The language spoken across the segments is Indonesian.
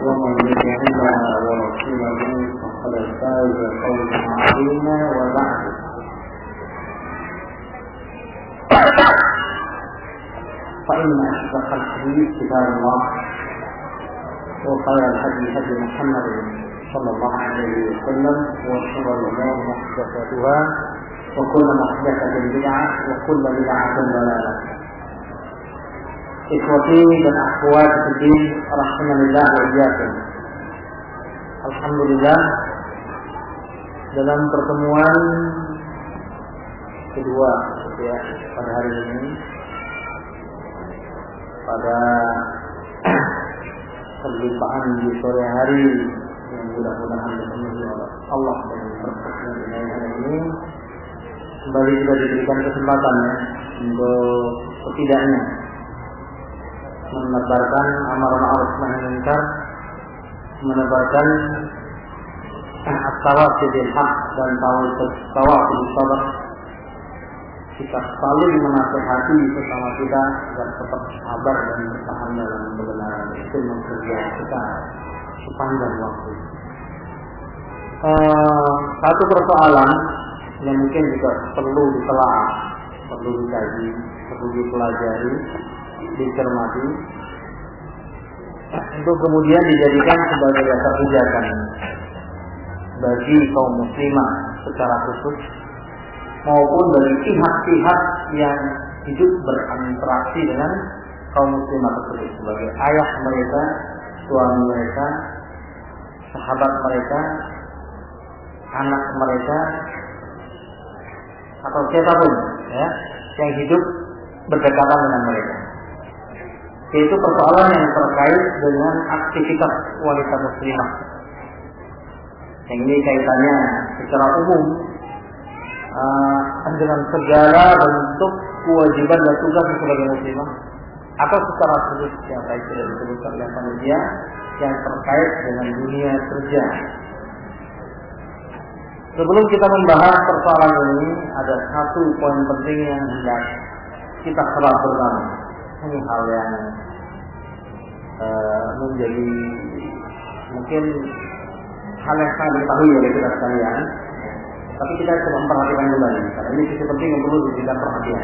ومن يطع الله ورسوله فقد فاز فوزا عظيما وبعد فإن أصدق الحديث كتاب الله وخير الهدي هدي محمد صلى الله عليه وسلم وشر الأمور محدثاتها وكل محدثة بدعة وكل بدعة ضلالة. Ikhwati dan akhwat fiddin rahimanillah wa iyyakum. Alhamdulillah, dalam pertemuan kedua ya pada hari ini, pada kelimpahan di sore hari yang mudah-mudahan dipenuhi oleh Allah dengan berkatnya ini, kembali kita diberikan kesempatan untuk setidaknya menebarkan amar ma'ruf nahi munkar, menebarkan at-tawassul bil haq dan tawassul bis sabr. Kita saling menasihati sesama kita agar tetap sabar dan bertahan dalam kebenaran itu mengerja kita sepanjang waktu. Satu persoalan yang mungkin juga perlu ditelaah, perlu dikaji, perlu dipelajari, dicermati, untuk kemudian dijadikan sebagai dasar pijakan bagi kaum muslimah secara khusus maupun bagi pihak-pihak yang hidup berinteraksi dengan kaum muslimah tersebut sebagai ayah mereka, suami mereka, sahabat mereka, anak mereka, atau siapapun ya yang hidup berdekatan dengan mereka. Yaitu persoalan yang terkait dengan aktivitas wanita muslimah. Yang ini kaitannya secara umum dengan segala bentuk kewajiban dan tugas sebagai muslimah, atau secara khusus yang tadi sudah disebutkan oleh panitia yang terkait dengan dunia kerja. Sebelum kita membahas persoalan ini, ada satu poin penting yang hendak kita serap bersama. Ini hal yang menjadi mungkin hal yang sangat diketahui oleh kita sekalian, tapi kita coba memperhatikan kembali karena ini sisi penting yang perlu diberikan perhatian.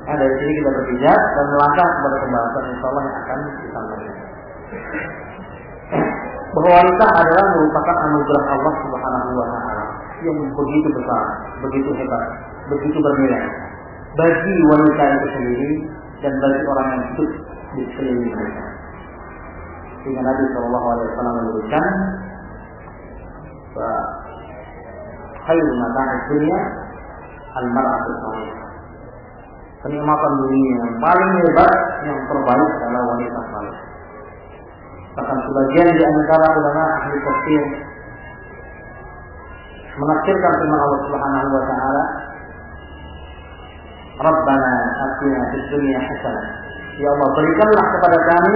Dari sini kita berpijak dan melangkah kepada pembahasan insyaallah yang akan disampaikan. Bahwa wanita adalah merupakan anugerah Allah Subhanahu wa taala yang begitu besar, begitu hebat, begitu bernilai bagi wanita itu sendiri dan bagi orang yang hidup di sekeliling mereka. Sehingga Nabi Shallallahu Alaihi Wasallam menyebutkan, "Khairu mata'id dunya al-mar'atu salihah." Kenikmatan dunia yang paling hebat, yang terbaik adalah wanita saleh. Bahkan sebagian di antara ulama ahli tafsir menafsirkan firman Allah Subhanahu wa taala, "Rabbana atina fid dunya hasanah." Ya Allah, berikanlah kepada kami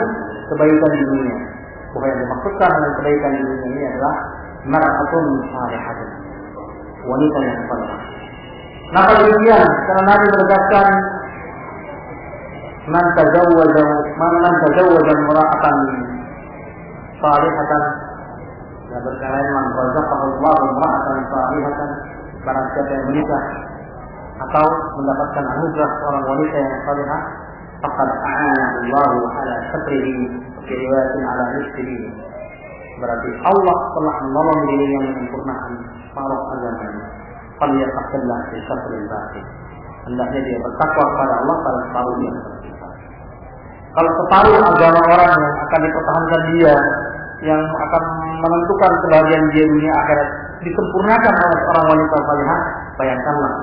kebaikan di dunia. Bahwa yang dimaksudkan dengan kebaikan di dunia ini adalah mar'atun salihatun, wanita yang saleh. Nah, demikian karena Nabi menegaskan man tazawwaja imra'atan salihatan, ya berkaitan man razaqahu Allah imra'atan salihatan, barang siapa yang menikah atau mendapatkan anugerah seorang wanita yang salihah, faqad a'anahu Allah ala satrihi fi riwayatin ala rizqihi. Berarti Allah telah menolong dirinya yang menyempurnakan separuh agamanya. Falyattaqillah fi satril baqi. Hendaknya dia bertakwa kepada Allah pada separuh yang tersisa. Kalau separuh agama orang yang akan dipertahankan dia, yang akan menentukan kebahagiaan dia dunia akhirat, disempurnakan oleh seorang wanita salihah, bayangkanlah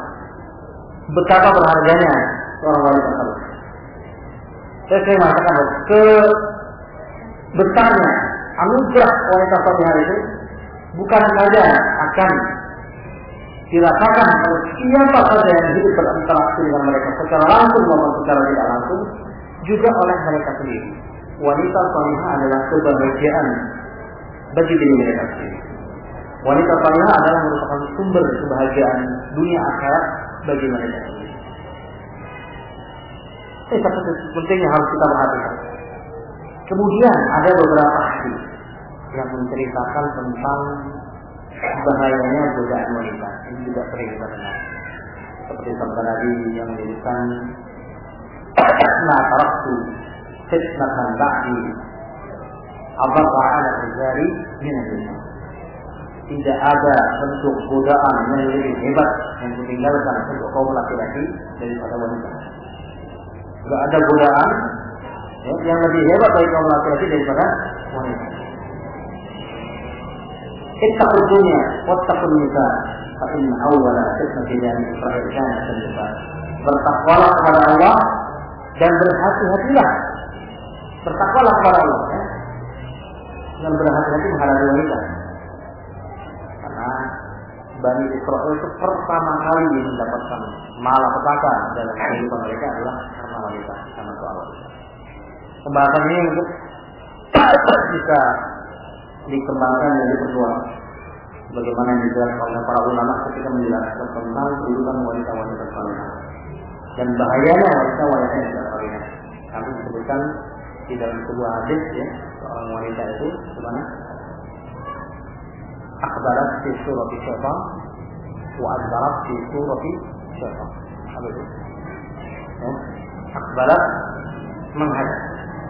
betapa berharganya seorang wanita salihah. Saya mengatakan besarnya anugerah wanita salihah itu bukan saja akan dirasakan oleh siapa saja yang hidup berinteraksi dengan mereka secara langsung maupun secara tidak langsung, juga oleh mereka sendiri. Wanita salihah adalah kebahagiaan bagi diri mereka sendiri. Wanita salihah adalah merupakan sumber kebahagiaan dunia akhirat bagi mereka. Ini satu penting yang harus kita perhatikan. Kemudian ada beberapa hadis yang menceritakan tentang bahayanya godaan wanita. Ini juga sering kita dengar. Seperti sabda Nabi yang menyebutkan, "La taraktu fitnatan ba'di abarra 'ala rijali min an-nisa." Tidak ada bentuk godaan yang lebih hebat yang ditinggalkan untuk kaum laki-laki daripada wanita. Tidak ada godaan yang lebih hebat bagi kaum laki-laki daripada wanita. Ittaqud dunya wattaqun nisa fa inna awwala fitnati bani Israil kanat an-nisa. Bertakwalah kepada Allah dan berhati-hatilah. Bertakwalah kepada Allah, ya. Dan berhati-hati menghadapi wanita. Karena Bani Israil itu pertama kali mendapatkan malapetaka dalam kehidupan mereka adalah karena wanita, karena soal wanita. Pembahasan ini untuk bisa dikembangkan dan diperluas. Bagaimana yang dijelaskan oleh para ulama ketika menjelaskan tentang kehidupan wanita-wanita salihah dan bahayanya wanita-wanita yang tidak salihah. Kami disebutkan di dalam sebuah hadis, ya, seorang wanita itu bagaimana? Akhbarat fi surati syaitan wa adbarat fi surati syaitan. Apa itu? Ya. Akhbarat menghadap.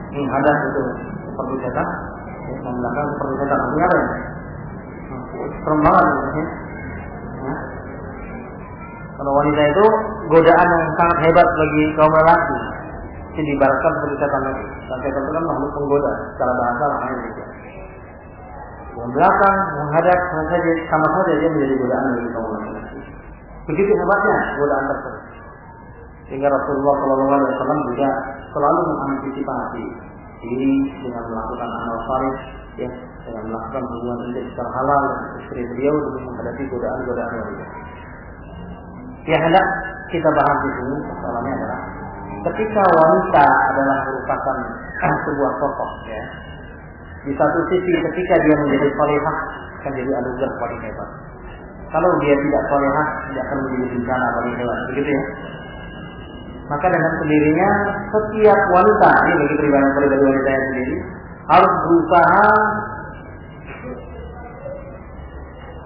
Menghadap itu seperti setan, ya, membelakang seperti setan. Artinya apa ya? Serem banget, ya. Ya. Kalau wanita itu godaan yang sangat hebat bagi kaum lelaki. Itu diibaratkan seperti setan itu. Dan setan itu kan makhluk penggoda. Secara bahasa namanya juga. Yang belakang, menghadap, sama saja dia menjadi godaan bagi kaum lelaki. Begitu hebatnya godaan tersebut. Sehingga Rasulullah SAW juga selalu mengantisipasi diri dengan melakukan amal saleh, ya, dengan melakukan hubungan intim secara halal dengan istri beliau demi menghadapi godaan-godaan wanita. Yang hendak kita bahas di sini persoalannya adalah ketika wanita adalah merupakan sebuah sosok, ya. Di satu sisi ketika dia menjadi salihah akan jadi anugerah paling hebat. Kalau dia tidak salihah, dia akan menjadi bencana paling hebat. Begitu, ya. Maka dengan sendirinya setiap wanita, ini bagi pribadi wanita yang sendiri, harus berusaha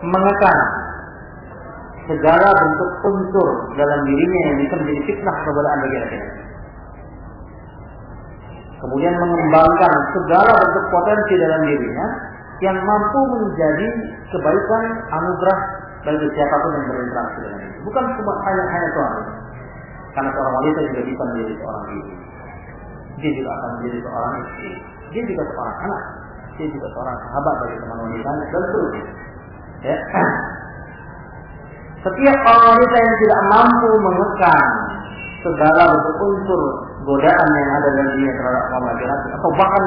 menekan segala bentuk unsur dalam dirinya yang bisa menjadi fitnah kegodaan bagi laki-laki. Kemudian mengembangkan segala bentuk potensi dalam dirinya yang mampu menjadi kebaikan anugerah bagi siapapun yang berinteraksi dengan itu. Bukan cuma hanya suami. Karena seorang wanita juga bisa menjadi seorang ibu. Dia juga akan menjadi seorang istri. Dia juga seorang anak. Dia juga seorang sahabat bagi teman wanita dan seterusnya. Ya. Setiap orang wanita yang tidak mampu menekan segala bentuk unsur godaan yang ada dalam dirinya terhadap kaum laki-laki, atau bahkan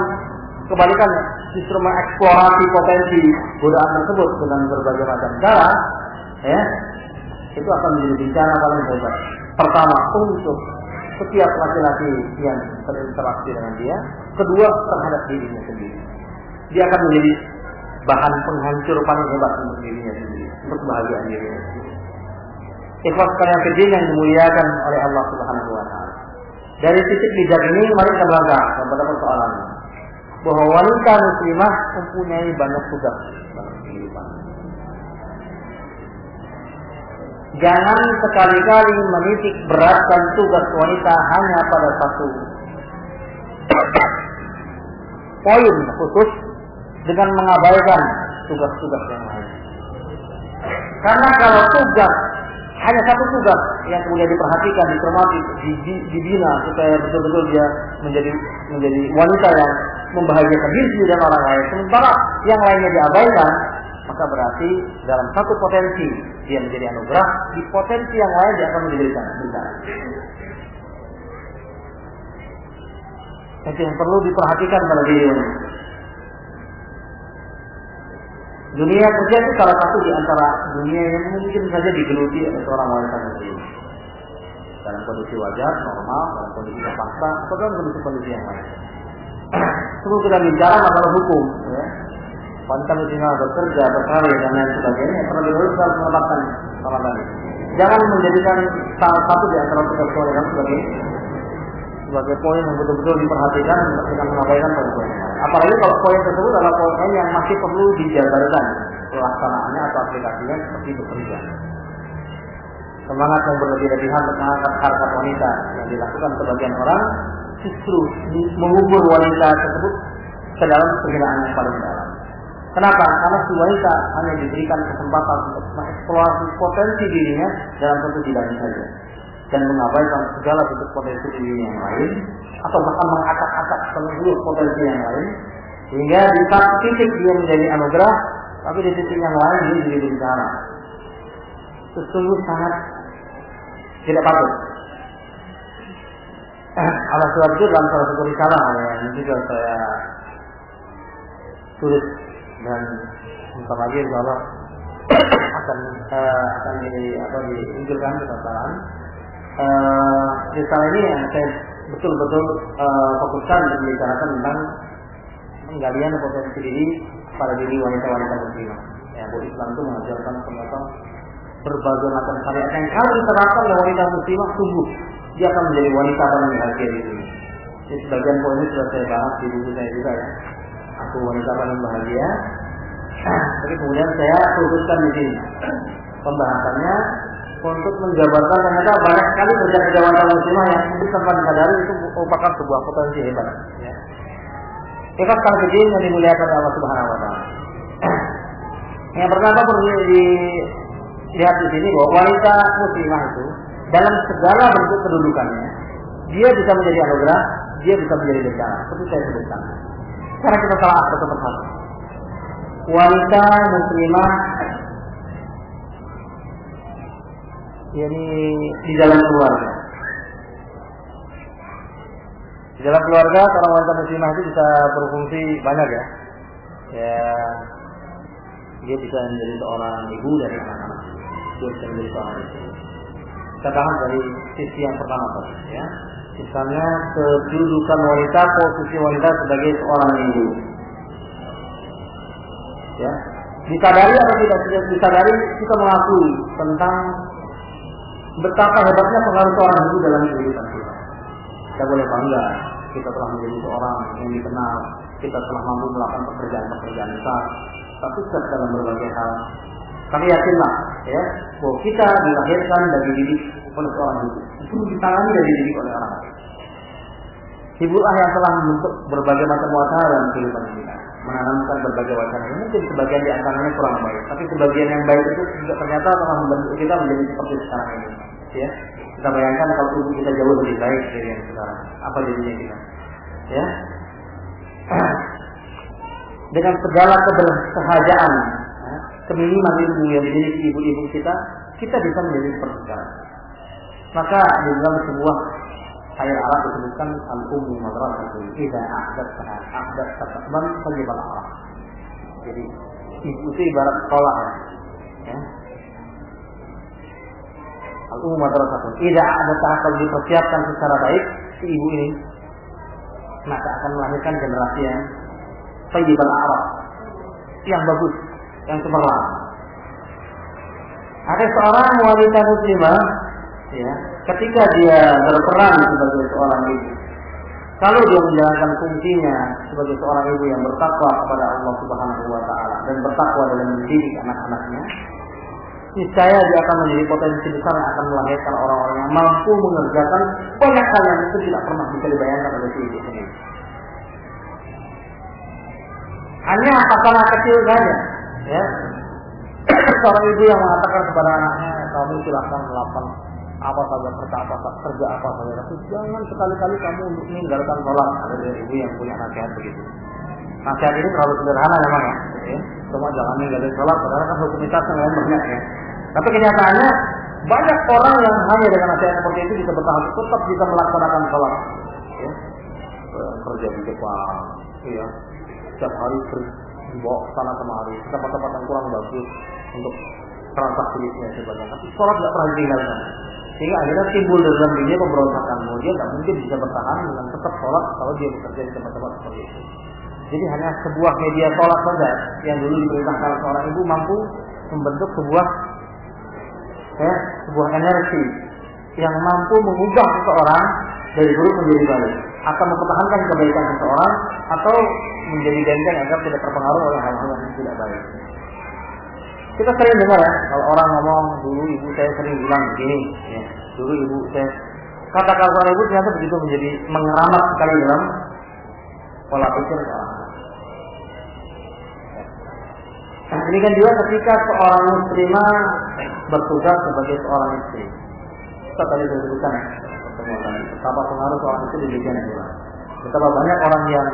kebalikannya, justru mengeksplorasi potensi godaan tersebut dengan berbagai macam cara, ya, itu akan menjadi bencana paling hebat. Pertama, untuk setiap laki-laki yang berinteraksi dengan dia. Kedua, terhadap dirinya sendiri. Dia akan menjadi bahan penghancur paling hebat untuk dirinya sendiri, untuk kebahagiaan dirinya sendiri. Ikhlas sekalian kecil yang dimuliakan oleh Allah Subhanahu wa Ta'ala. Dari titik bijak ini, mari kita berangkat kepada persoalannya, bahwa wanita muslimah mempunyai banyak tugas dalam kehidupan. Jangan sekali-kali menitik beratkan tugas wanita hanya pada satu poin khusus dengan mengabaikan tugas-tugas yang lain. Karena kalau tugas hanya satu tugas yang kemudian diperhatikan, dicermati, dibina supaya betul-betul dia menjadi wanita yang membahagiakan diri dan orang lain, sementara yang lainnya diabaikan, maka berarti dalam satu potensi dia menjadi anugerah, di potensi yang lain dia akan menjadi bencana. Itu yang perlu diperhatikan pada diri ini. Dunia kerja itu salah satu di antara dunia yang mungkin saja digeluti oleh seorang wanita muslim. Dalam kondisi wajar, normal, dalam kondisi terpaksa, atau dalam kondisi yang lain. Sebelum kita bicara masalah hukum, ya, wanita muslimah bekerja, berkarir dan lain sebagainya, terlebih dahulu harus menetapkan salah tadi. jangan menjadikan salah satu di antara tugas keluarga sebagai poin yang betul-betul diperhatikan dengan mengabaikan poin-poin. Apalagi kalau poin tersebut adalah poin yang masih perlu dijabarkan pelaksanaannya atau aplikasinya seperti bekerja. Semangat yang berlebih-lebihan mengangkat harkat wanita yang dilakukan sebagian orang justru mengubur wanita tersebut ke dalam penghinaan yang paling dalam. Kenapa? Karena si wanita hanya diberikan kesempatan untuk mengeksplorasi potensi dirinya dalam satu bidang saja dan mengabaikan segala bentuk potensi dirinya yang lain atau bahkan mengacak-acak seluruh potensi yang lain sehingga di satu titik dia menjadi anugerah tapi di titik yang lain dia jadi bencana. Sesungguh sangat tidak patut. Oleh sebab itu dalam salah satu risalah yang juga saya tulis dan sebentar lagi insyaallah akan diunjukkan ke pasaran. Risalah ini yang saya betul-betul fokuskan untuk membicarakan tentang penggalian potensi diri pada diri wanita-wanita muslimah. Ya, bahwa Islam itu mengajarkan ternyata berbagai macam syariat yang kalau diterapkan oleh wanita muslimah sungguh dia akan menjadi wanita paling bahagia di dunia. Jadi sebagian poin ini sudah saya bahas di buku saya juga ya. Aku wanita paling bahagia. Tapi kemudian saya khususkan di sini pembahasannya untuk menjabarkan ternyata banyak sekali kerja-kerja wanita muslimah yang mungkin tanpa disadari itu merupakan sebuah potensi hebat. Ya. Ikhlas kalian yang dimuliakan oleh Allah Subhanahu Wa Taala. Yang pertama perlu dilihat di sini bahwa wanita muslimah itu dalam segala bentuk kedudukannya dia bisa menjadi anugerah, dia bisa menjadi bencana. Seperti saya sebutkan. Sekarang kita salah satu persatu. Wanita muslimah ini di dalam keluarga. Di dalam keluarga seorang wanita muslimah itu bisa berfungsi banyak ya. Ya, dia bisa menjadi seorang ibu dari anak-anak. Dia bisa menjadi seorang istri. Kita bahas dari sisi yang pertama tadi ya. Misalnya kedudukan wanita, posisi wanita sebagai seorang ibu. Ya, disadari atau tidak disadari kita mengakui tentang betapa hebatnya pengaruh seorang ibu dalam kehidupan kita. Kita boleh bangga kita telah menjadi seorang yang dikenal, kita telah mampu melakukan pekerjaan-pekerjaan besar, tapi sukses dalam berbagai hal. Kami yakinlah ya bahwa kita dilahirkan dan dididik oleh seorang ibu. Itu ditangani dan dididik oleh orang lain. Ibulah yang telah membentuk berbagai macam wacana dalam kehidupan kita, menanamkan berbagai wacana. Mungkin sebagian di antaranya kurang baik, tapi sebagian yang baik itu juga ternyata telah membentuk kita menjadi seperti sekarang ini. Ya, kita bayangkan kalau ibu kita jauh lebih baik dari yang sekarang, apa jadinya kita? Ya, dengan segala kebersahajaan, keminiman ilmu yang dimiliki ibu-ibu kita bisa menjadi seperti sekarang. Maka di dalam sebuah ayat Arab disebutkan al-ummu madrasatun idza a'dadat man tayyibal arab. Jadi ibu itu ibarat sekolah ya. Al-ummu madrasatun idza a'dadat kalau dipersiapkan secara baik si ibu ini maka akan melahirkan generasi yang tayyibal arab, yang bagus, yang cemerlang. Ada seorang wanita muslimah ya, ketika dia berperan sebagai seorang ibu, kalau dia menjalankan fungsinya sebagai seorang ibu yang bertakwa kepada Allah Subhanahu Wa Taala dan bertakwa dalam mendidik anak-anaknya, niscaya dia akan menjadi potensi besar yang akan melahirkan orang-orang yang mampu mengerjakan banyak hal yang itu tidak pernah bisa dibayangkan oleh si ibu sendiri. Hanya masalah kecil saja, ya. Seorang ibu yang mengatakan kepada anaknya, kamu silakan melakukan apa saja, kerja apa saja, tapi jangan sekali-kali kamu untuk meninggalkan sholat. Ada dari ibu yang punya nasihat begitu. Nasihat ini terlalu sederhana memang ya. Cuma jangan meninggalkan sholat, padahal kan hukum Islam yang lain banyak ya. Tapi kenyataannya banyak orang yang hanya dengan nasihat seperti itu bisa bertahan, tetap bisa melaksanakan sholat. Ya. Kerja di Jepang, ya. Setiap hari dibawa ke sana kemari, tempat-tempat yang kurang bagus untuk transaksi bisnis sebagainya. Tapi sholat tidak pernah ditinggalkan. Sehingga akhirnya timbul dalam dirinya pemberontakan. Dia tidak mungkin bisa bertahan dengan tetap sholat kalau dia bekerja di tempat-tempat seperti itu. Jadi hanya sebuah media sholat saja yang dulu diperintahkan seorang ibu mampu membentuk sebuah sebuah energi yang mampu mengubah seseorang dari buruk menjadi baik, akan mempertahankan kebaikan seseorang atau menjadi benteng agar tidak terpengaruh oleh hal-hal yang tidak baik. Kita sering dengar ya, kalau orang ngomong, dulu ibu saya sering bilang begini, ya, dulu ibu saya, kata-kata ibu ternyata begitu menjadi mengeramat sekali dalam pola pikir orang. Nah, ini kan juga ketika seorang muslimah bertugas sebagai seorang istri. Kita tadi sudah sebutkan betapa pengaruh seorang istri di dunia juga. Betapa banyak orang yang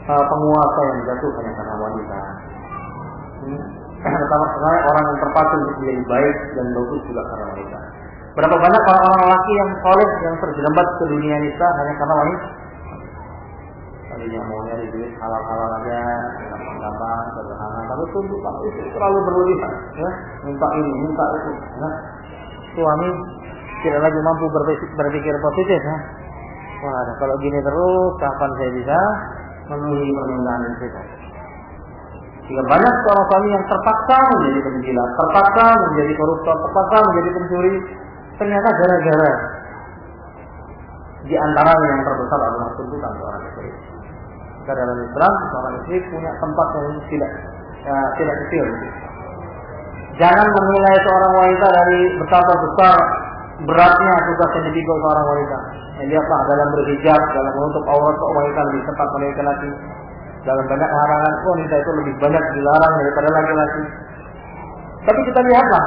penguasa yang jatuh hanya karena wanita. Betapa banyak orang yang terpacu untuk menjadi baik dan bagus juga karena wanita. Berapa banyak orang-orang laki yang soleh yang terjerembab ke dunia nisa hanya karena wanita. Tadinya maunya di duit halal-halal aja, gampang-gampang, sederhana. Tapi tuntutan itu terlalu berlebihan, ya. Minta ini, minta itu. Ya. Suami tidak lagi mampu berpikir positif, ya. Wah, kalau gini terus, kapan saya bisa memenuhi permintaan kita? Jika banyak seorang suami yang terpaksa menjadi penjilat, terpaksa menjadi koruptor, terpaksa menjadi pencuri, ternyata gara-gara di antara yang terbesar adalah tuntutan seorang istri. Karena dalam Islam seorang istri punya tempat yang tidak kecil. Jangan menilai seorang wanita dari betapa besar beratnya tugas yang dipikul seorang wanita. Lihatlah dalam berhijab, dalam menutup aurat wanita lebih ketat dari laki-laki. Dalam banyak larangan wanita itu lebih banyak dilarang daripada laki-laki. Tapi kita lihatlah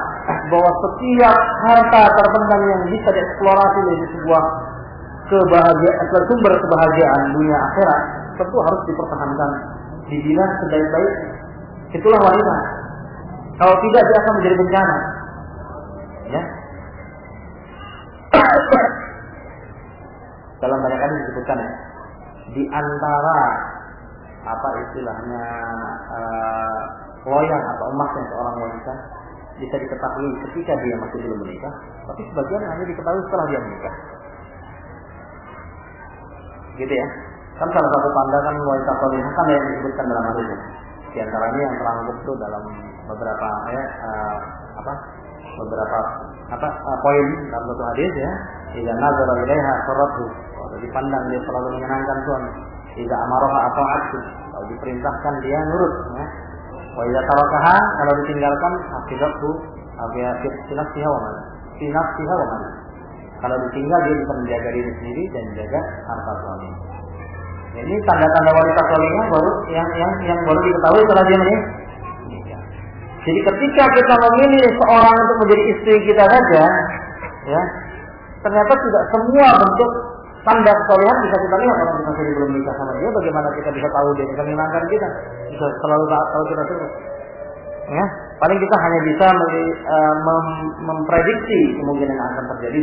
bahwa setiap harta terbentang yang bisa dieksplorasi dari sebuah kebahagiaan, sumber kebahagiaan dunia akhirat, tentu harus dipertahankan, dibina sebaik-baik. Itulah wanita. Kalau tidak dia akan menjadi bencana. Ya. Dalam banyak kali disebutkan ya, di antara apa istilahnya loyang atau emasnya seorang wanita bisa diketahui ketika dia masih belum menikah, tapi sebagian hanya diketahui setelah dia menikah. Gitu ya. Kan salah satu tanda kan wanita salihah kan yang disebutkan dalam hadis ini. Di antaranya yang terangkum itu dalam beberapa poin dalam satu hadis ya. Idza nazara ilaiha sarrathu. Kalau dipandang dia selalu menyenangkan suami. Idza amaraha ata'athu. Kalau diperintahkan dia nurut ya. Wa idza tarakaha, kalau ditinggalkan akibatku nafsiha wa mal. Nafsiha wa mal. Kalau ditinggal dia bisa menjaga diri sendiri dan menjaga harta suami. Ini tanda-tanda wanita salihah baru yang baru diketahui setelah dia menikah. Jadi ketika kita memilih seorang untuk menjadi istri kita saja, ya, ternyata tidak semua bentuk tanda kesalehan bisa kita lihat orang kita sendiri belum menikah sama dia. Bagaimana kita bisa tahu dia akan menyenangkan kita? Bisa selalu tahu kita terus. Ya, paling kita hanya bisa memprediksi kemungkinan yang akan terjadi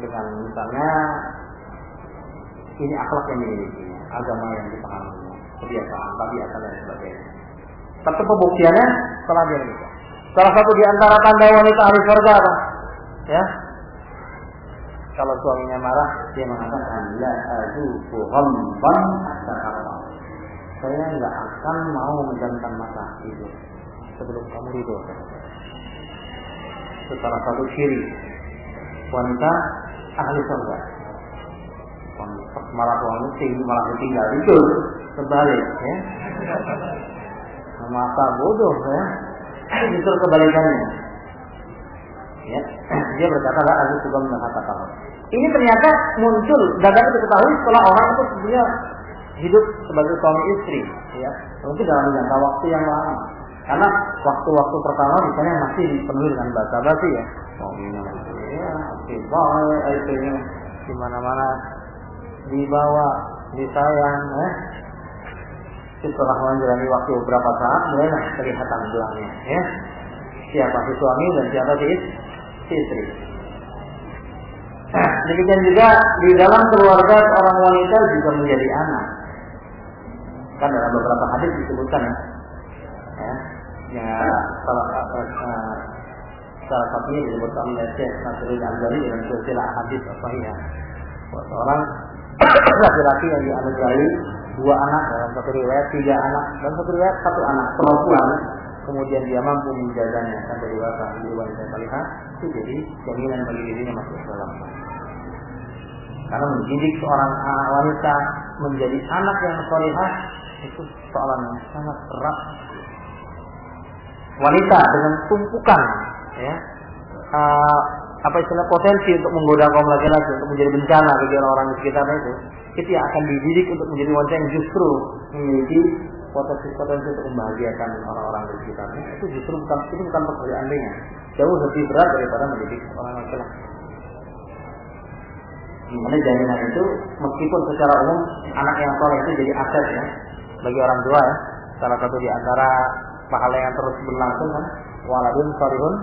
dengan misalnya ini akhlak yang dimiliki, agama yang dipahami, kebiasaan, tabiat dan sebagainya. Tapi pembuktiannya setelah dia menikah. Salah satu di antara tanda wanita ahli surga apa? Ya. Kalau suaminya marah, dia mengatakan la azuqu ghamban hatta arda. Saya enggak akan mau menjamkan mata itu sebelum kamu ridho. Itu salah satu ciri wanita ahli surga. Malah malah ditinggal itu kebalik ya. Masa bodoh ya. Itu justru kebalikannya. Ya, dia berkata la azu juga mengatakan. Ini ternyata muncul dapat diketahui setelah orang itu sebenarnya hidup sebagai suami istri, ya. Mungkin dalam jangka waktu yang lama. Karena waktu-waktu pertama misalnya masih dipenuhi dengan basa-basi ya. Suaminya ya, istrinya di mana-mana dibawa, disayang, ya. Setelah menjalani waktu beberapa saat mulailah kelihatan belangnya, ya. Siapa si suami dan siapa si istri. Demikian juga di dalam keluarga seorang wanita juga menjadi anak. Kan dalam beberapa hadis disebutkan ya salah satunya disebutkan oleh Syekh Nasruddin Al-Albani dalam silsilah hadis sahihah. Seorang laki-laki yang dianugerahi 2 anak, dalam satu riwayat 3 anak, dalam satu riwayat 1 anak perempuan kemudian dia mampu menjaganya sampai dewasa menjadi wanita salihah, itu jadi jaminan bagi dirinya masuk dalam. Karena mendidik seorang wanita menjadi anak yang salihah itu soalan yang sangat berat. Wanita dengan tumpukan, ya, potensi untuk menggoda kaum laki-laki, untuk menjadi bencana bagi orang-orang di sekitarnya itu yang akan dididik untuk menjadi wanita yang justru memiliki potensi untuk membahagiakan orang-orang di sekitarnya. Itu bukan pekerjaan ringan, jauh lebih berat daripada mendidik orang laki-laki. Dimana jaminan itu meskipun secara umum anak yang soleh itu jadi aset ya bagi orang tua ya. Salah satu di antara pahala yang terus berlangsung kan, waladun sholihun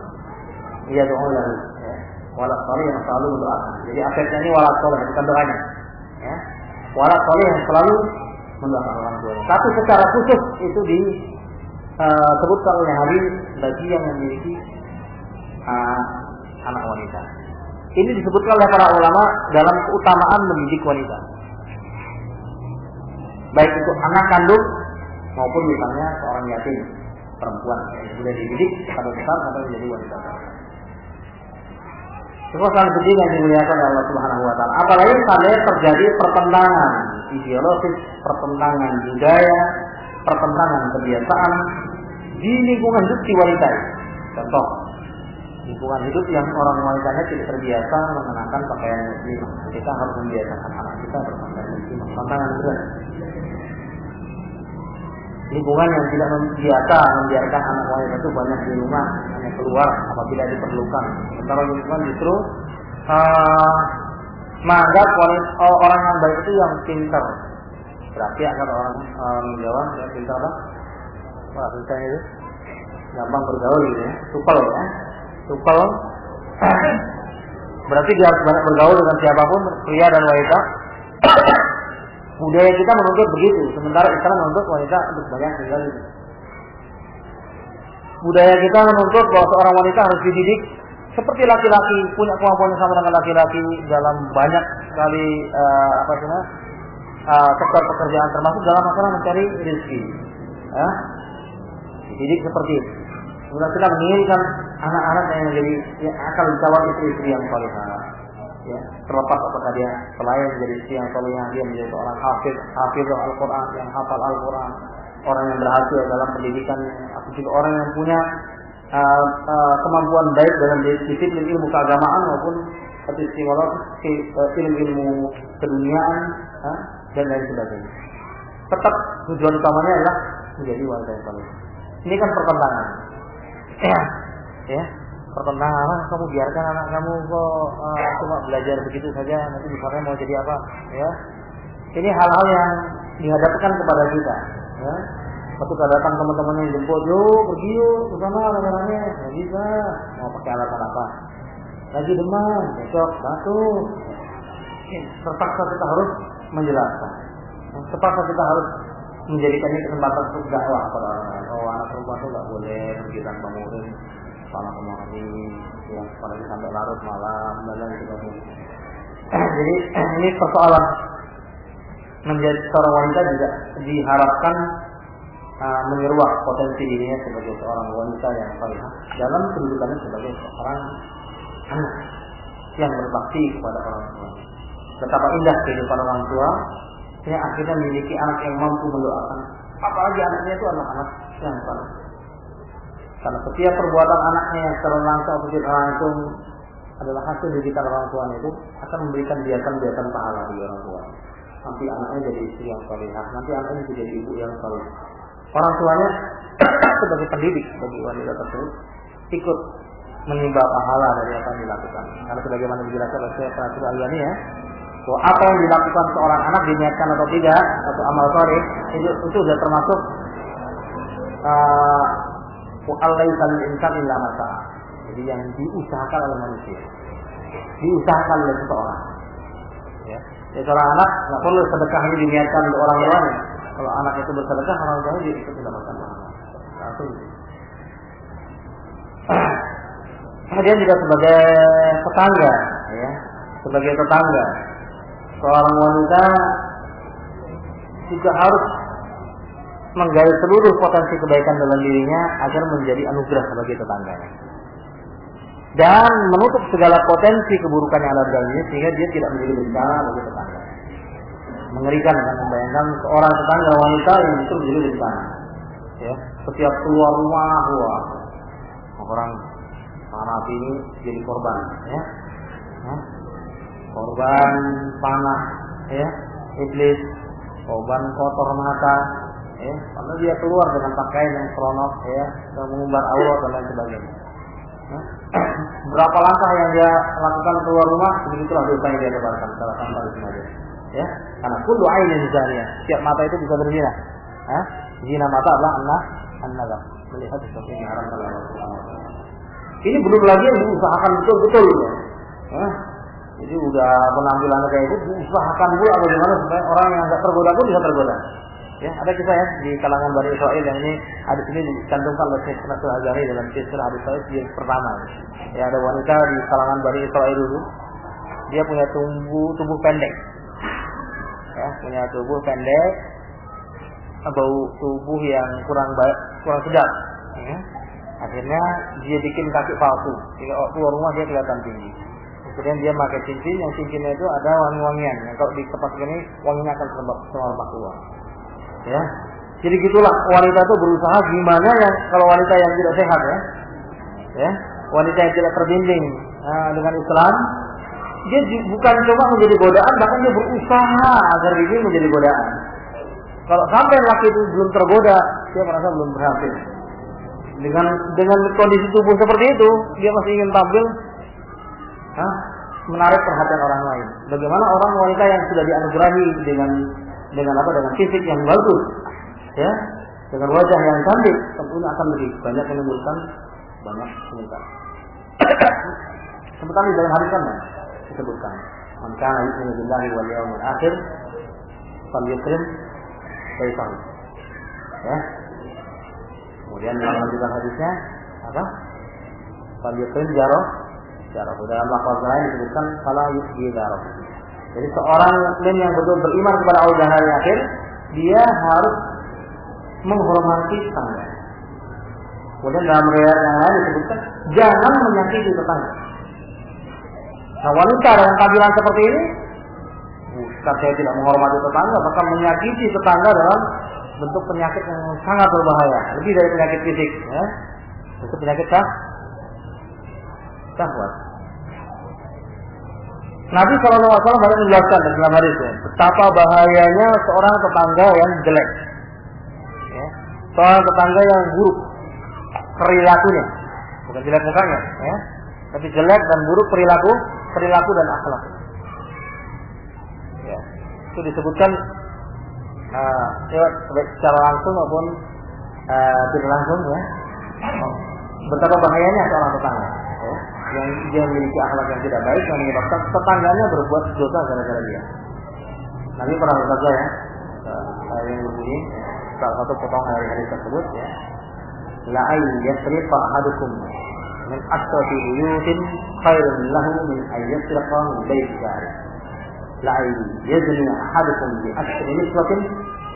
yad'u lahu, ya. Walad sholih yang selalu mendoakan. Jadi asetnya ini walad sholih bukan doanya. Ya. Walad sholih yang selalu mendoakan orang tua. Tapi secara khusus itu disebutkan oleh hadis bagi yang memiliki anak wanita. Ini disebutkan oleh para ulama dalam keutamaan mendidik wanita. Baik itu anak kandung maupun misalnya seorang yatim perempuan yang sudah dididik sampai besar sampai menjadi wanita. Semua saling penting yang dimuliakan oleh Allah Subhanahu wa taala. Apalagi sampai terjadi pertentangan ideologis, pertentangan budaya, pertentangan kebiasaan di lingkungan hidup si wanita. Contoh, lingkungan hidup yang orang wanitanya tidak terbiasa mengenakan pakaian muslim. Kita harus membiasakan anak kita berpakaian muslim. Tantangan berat. Lingkungan yang tidak biasa membiarkan anak wanita itu banyak di rumah, hanya keluar apabila diperlukan. Sementara lingkungan justru menganggap orang yang baik itu yang pintar. Berarti agar orang menjawab yang pintar apa? Wah, pintar itu gampang bergaul gitu ya, supel ya. Supel berarti dia harus banyak bergaul dengan siapapun, pria dan wanita. Budaya kita menuntut begitu, sementara Islam menuntut wanita untuk banyak tinggal itu. Budaya kita menuntut bahwa seorang wanita harus dididik seperti laki-laki, punya kemampuan yang sama dengan laki-laki dalam banyak sekali sektor pekerjaan, termasuk dalam masalah mencari rezeki. Dididik seperti itu. Kemudian kita menginginkan anak-anak yang menjadi akan calon istri yang salihah. Ya, terlepas apakah dia pelayan menjadi istri yang salihah, dia menjadi seorang hafiz Al-Quran, yang hafal Al-Quran, orang yang berhasil dalam pendidikannya, atau juga orang yang punya kemampuan baik dalam disiplin ilmu keagamaan maupun epistemologi, ilmu keduniaan, dan lain sebagainya. Tetap tujuan utamanya adalah menjadi wanita yang salihah. Ini kan pertentangan. Ya, pertentangan. Kamu biarkan anak kamu kok cuma belajar begitu saja, nanti besarnya mau jadi apa? Ya, ini hal-hal yang dihadapkan kepada kita. Ya, ketika datang teman-teman yang jemput, yuk pergi yuk bersama rame-rame, nggak bisa. Mau pakai alasan apa? Lagi demam, besok batuk. Terpaksa kita harus menjelaskan. Terpaksa kita harus menjadikannya kesempatan untuk dakwah kepada orang lain. Oh, anak perempuan itu nggak boleh pergi tanpa muhrim, salah kemari, ya, apalagi sampai larut malam dan lain sebagainya. Jadi ini persoalan menjadi seorang wanita juga diharapkan menyeruak potensi dirinya sebagai seorang wanita yang salihah dalam kedudukannya sebagai seorang anak yang berbakti kepada orang tua. Betapa indah kehidupan orang tua yang akhirnya memiliki anak yang mampu mendoakan. Apalagi anaknya itu anak-anak yang saleh. Karena setiap perbuatan anaknya yang secara langsung atau tidak langsung adalah hasil didikan orang tuanya itu akan memberikan biasan-biasan pahala bagi orang tua. Nanti anaknya jadi istri yang salihah, nanti anaknya jadi ibu yang saleh. Orang tuanya sebagai pendidik bagi wanita tersebut ikut menimba pahala dari apa yang dilakukan. Karena sebagaimana dijelaskan oleh Syekh Nasir Al-Albani ya, bahwa apa yang dilakukan seorang anak diniatkan atau tidak atau amal saleh itu sudah termasuk wa'alaika lil-insani illa ma sa'a. Jadi yang diusahakan oleh manusia, diusahakan oleh seseorang. Ya, seorang anak nggak perlu sedekahnya diniatkan untuk orang tuanya. Kalau anak itu bersedekah, orang tuanya dia ikut mendapatkan pahala. Kemudian juga sebagai tetangga, ya, sebagai tetangga, seorang wanita juga harus menggali seluruh potensi kebaikan dalam dirinya agar menjadi anugerah bagi tetangganya. Dan menutup segala potensi keburukan yang ada dalam dirinya sehingga dia tidak menjadi bencana bagi tetangga. Mengerikan kan, membayangkan seorang tetangga wanita yang justru menjadi bencana. Ya, setiap keluar rumah, orang panah ini jadi korban, ya. Korban panah, ya, iblis, korban kotor mata, ya, karena dia keluar dengan pakaian yang seronok, ya, yang mengumbar aurat dan lain sebagainya. Ya. Berapa langkah yang dia lakukan keluar rumah, begitulah dosa yang dia tebarkan secara tanpa disengaja. Ya, karena kullu ainin zaniyah, setiap mata itu bisa berzina. Zina mata adalah an-nazar, melihat sesuatu yang haram oleh Allah Subhanahu wa taala. Ini belum lagi yang diusahakan betul-betul, ya. Jadi udah penampilannya kayak itu, diusahakan pula bagaimana supaya orang yang enggak tergoda pun bisa tergoda. Ya, ada kisah ya di kalangan Bani Israil yang ini hadis ini dicantumkan oleh Syekh Nasrul Azhari dalam kisah hadis yang pertama. Ya, ada wanita di kalangan Bani Israil dulu, dia punya tubuh pendek. Ya, punya tubuh pendek, bau tubuh yang kurang sedap. Ya. Akhirnya dia bikin kaki palsu, jika keluar rumah dia kelihatan tinggi. Kemudian dia pakai cincin, yang cincinnya itu ada wangi-wangian. Yang kalau di tempat ini wanginya akan serba keluar. Ya, jadi gitulah wanita itu berusaha gimana yang kalau wanita yang tidak sehat, ya, wanita yang tidak terbimbing dengan Islam, dia bukan cuma menjadi godaan, bahkan dia berusaha agar ini menjadi godaan. Kalau sampai laki itu belum tergoda, dia merasa belum berhasil. Dengan kondisi tubuh seperti itu, dia masih ingin tampil menarik perhatian orang lain. Bagaimana orang wanita yang sudah dianugerahi dengan fisik yang bagus, ya, dengan wajah yang cantik, tentunya akan lebih banyak menimbulkan banyak kemungkaran. Sebentar di dalam hadis kan disebutkan, "Man kana yu'minu billahi wal yawmil akhir falyukrim dayfahu." Ya. Kemudian melanjutkan hadisnya apa? Falyukrim jarah. Dalam lafaz lain disebutkan fala yu'zi jarah. Jadi seorang mukmin yang betul beriman kepada Allah dan hari akhir, dia harus menghormati tetangga. Kemudian dalam riwayat yang lain disebutkan jangan menyakiti tetangga. Nah, wanita dengan tampilan seperti ini, jika saya tidak menghormati tetangga, maka menyakiti tetangga dalam bentuk penyakit yang sangat berbahaya, lebih dari penyakit fisik, ya. Itu penyakit syahwat. Nabi SAW banyak menjelaskan dalam hadisnya betapa bahayanya seorang tetangga yang jelek, ya. Seorang tetangga yang buruk perilakunya, bukan jelek mukanya, ya, tapi jelek dan buruk perilaku dan akhlak. Ya, itu disebutkan secara langsung maupun tidak langsung, ya. Betapa bahayanya seorang tetangga, ya, yang dia memiliki akhlak yang tidak baik yang menyebabkan tetangganya berbuat dosa gara-gara dia. Nabi pernah berkata, ya, yang berbunyi salah satu potongan dari hadis tersebut, ya, la ay yasrifa ahadukum min asrati buyutin khairun lahu min ay yasrifa min baiti jari. La ay yazni ahadukum bi asri niswatin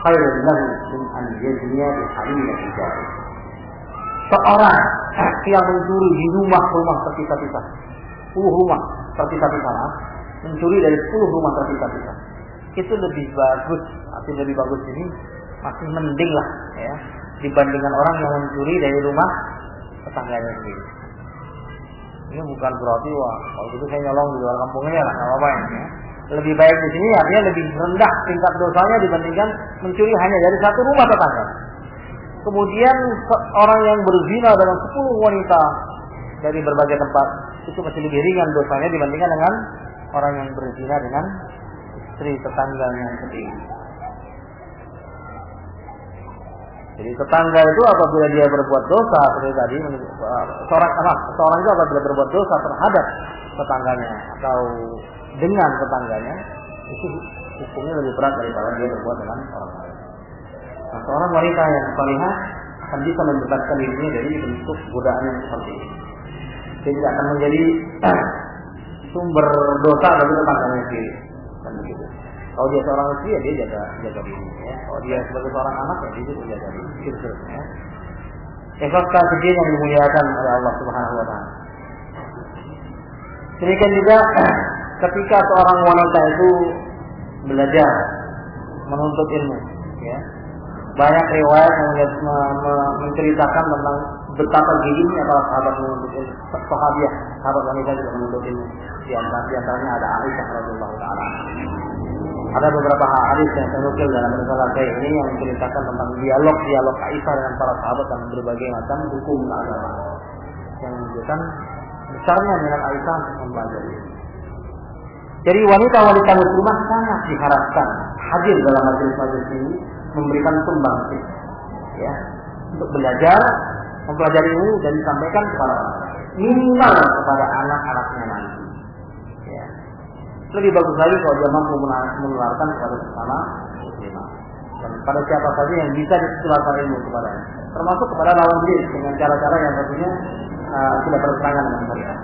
khairun lahu min an yazniya bi hamilati jari. Seorang yang mencuri di rumah-rumah terpisah-pisah, 10 rumah terpisah-pisah, mencuri dari 10 rumah terpisah-pisah, itu lebih bagus. Artinya lebih bagus ini masih mending lah, ya, dibandingkan orang yang mencuri dari rumah tetangganya sendiri. Ini bukan berarti wah kalau gitu saya nyolong di luar kampungnya lah, nggak apa-apa, ya. Lebih baik di sini artinya lebih rendah tingkat dosanya dibandingkan mencuri hanya dari satu rumah tetangga. Kemudian orang yang berzina dengan 10 wanita dari berbagai tempat itu masih lebih ringan dosanya dibandingkan dengan orang yang berzina dengan istri tetangganya sendiri. Jadi tetangga itu apabila dia berbuat dosa seperti tadi, seorang itu apabila berbuat dosa terhadap tetangganya atau dengan tetangganya, itu hukumnya lebih berat daripada dia berbuat dengan orang lain. Nah, seorang wanita yang salihah akan bisa membebaskan dirinya dari bentuk godaan yang seperti ini. Dia tidak akan menjadi sumber dosa bagi tetangganya sendiri. Dan begitu. Kalau dia seorang istri ya dia jaga diri. Ya. Kalau dia sebagai seorang anak ya dia juga jaga diri. Ya. Ikhlaskan sedih yang dimuliakan oleh Allah Subhanahu Wa Taala. Demikian juga ketika seorang wanita itu belajar menuntut ilmu, ya. Banyak riwayat yang menceritakan tentang betapa giginya para sahabat menuntut ilmu. Sahabat wanita juga menuntut ilmu. Di antaranya ada Aisyah radhiyallahu taala. Ada beberapa hadis yang saya nukil dalam risalah saya ini yang menceritakan tentang dialog Aisyah dengan para sahabat dalam berbagai macam hukum agama. Yang menunjukkan besarnya minat Aisyah untuk mempelajari. Jadi wanita-wanita muslimah sangat diharapkan hadir dalam majelis-majelis ini, memberikan sumbangsih, ya, untuk belajar, mempelajari ilmu dan disampaikan kepada minimal kepada anak-anaknya nanti. Ya. Lebih bagus lagi kalau dia mampu menularkan kepada sesama muslimah dan pada siapa saja yang bisa ditularkan ilmu kepadanya, termasuk kepada lawan jenis dengan cara-cara yang tentunya tidak bertentangan dengan syariat.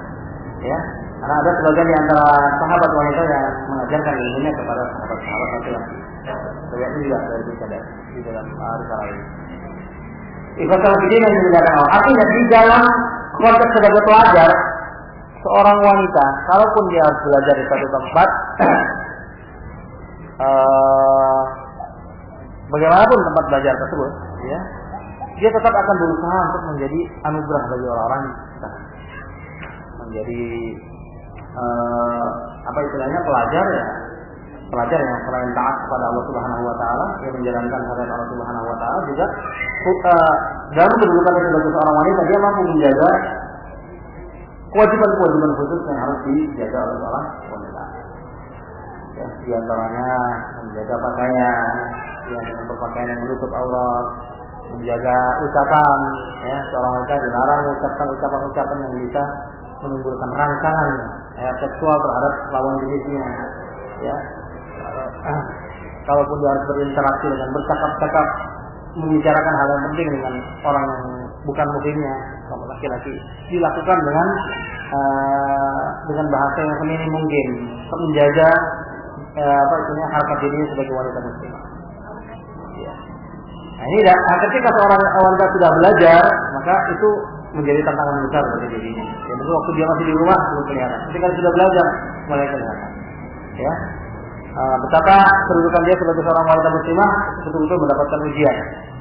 Ya. Karena ada sebagian di antara sahabat wanita yang mengajarkan ilmunya kepada sahabat-sahabat laki-laki. Saya ini juga saya bisa di dalam risalah ini. Ikhlasal bidin yang dimuliakan Allah. Artinya di dalam konteks sebagai pelajar, seorang wanita, kalaupun dia harus belajar di satu tempat, bagaimanapun tempat belajar tersebut, ya, dia tetap akan berusaha untuk menjadi anugerah bagi orang-orang, menjadi apa istilahnya pelajar yang selain taat kepada Allah Subhanahu Wa Taala, yang menjalankan syariat Allah Subhanahu Wa Taala, juga dalam kedudukan sebagai seorang wanita dia mampu menjaga kewajiban-kewajiban khusus yang harus dijaga oleh seorang wanita. Ya, di antaranya menjaga pakaian, ya, dengan berpakaian yang menutup aurat, menjaga ucapan, ya, seorang wanita dilarang mengucapkan ucapan-ucapan yang bisa menimbulkan rangsangan seksual terhadap lawan jenisnya, ya. Kalaupun dia harus berinteraksi dengan bercakap-cakap, membicarakan hal yang penting dengan orang yang bukan muslimnya, kaum laki-laki, dilakukan dengan bahasa yang seminim mungkin untuk menjaga harkat dirinya sebagai wanita muslimah. Ya. Nah, ini ketika seorang wanita sudah belajar, maka itu menjadi tantangan besar bagi dirinya. Ya, betul waktu dia masih di rumah belum kelihatan. Ketika sudah belajar mulai kelihatan. Ya. Betapa kedudukan dia sebagai seorang wanita muslimah betul-betul mendapatkan ujian,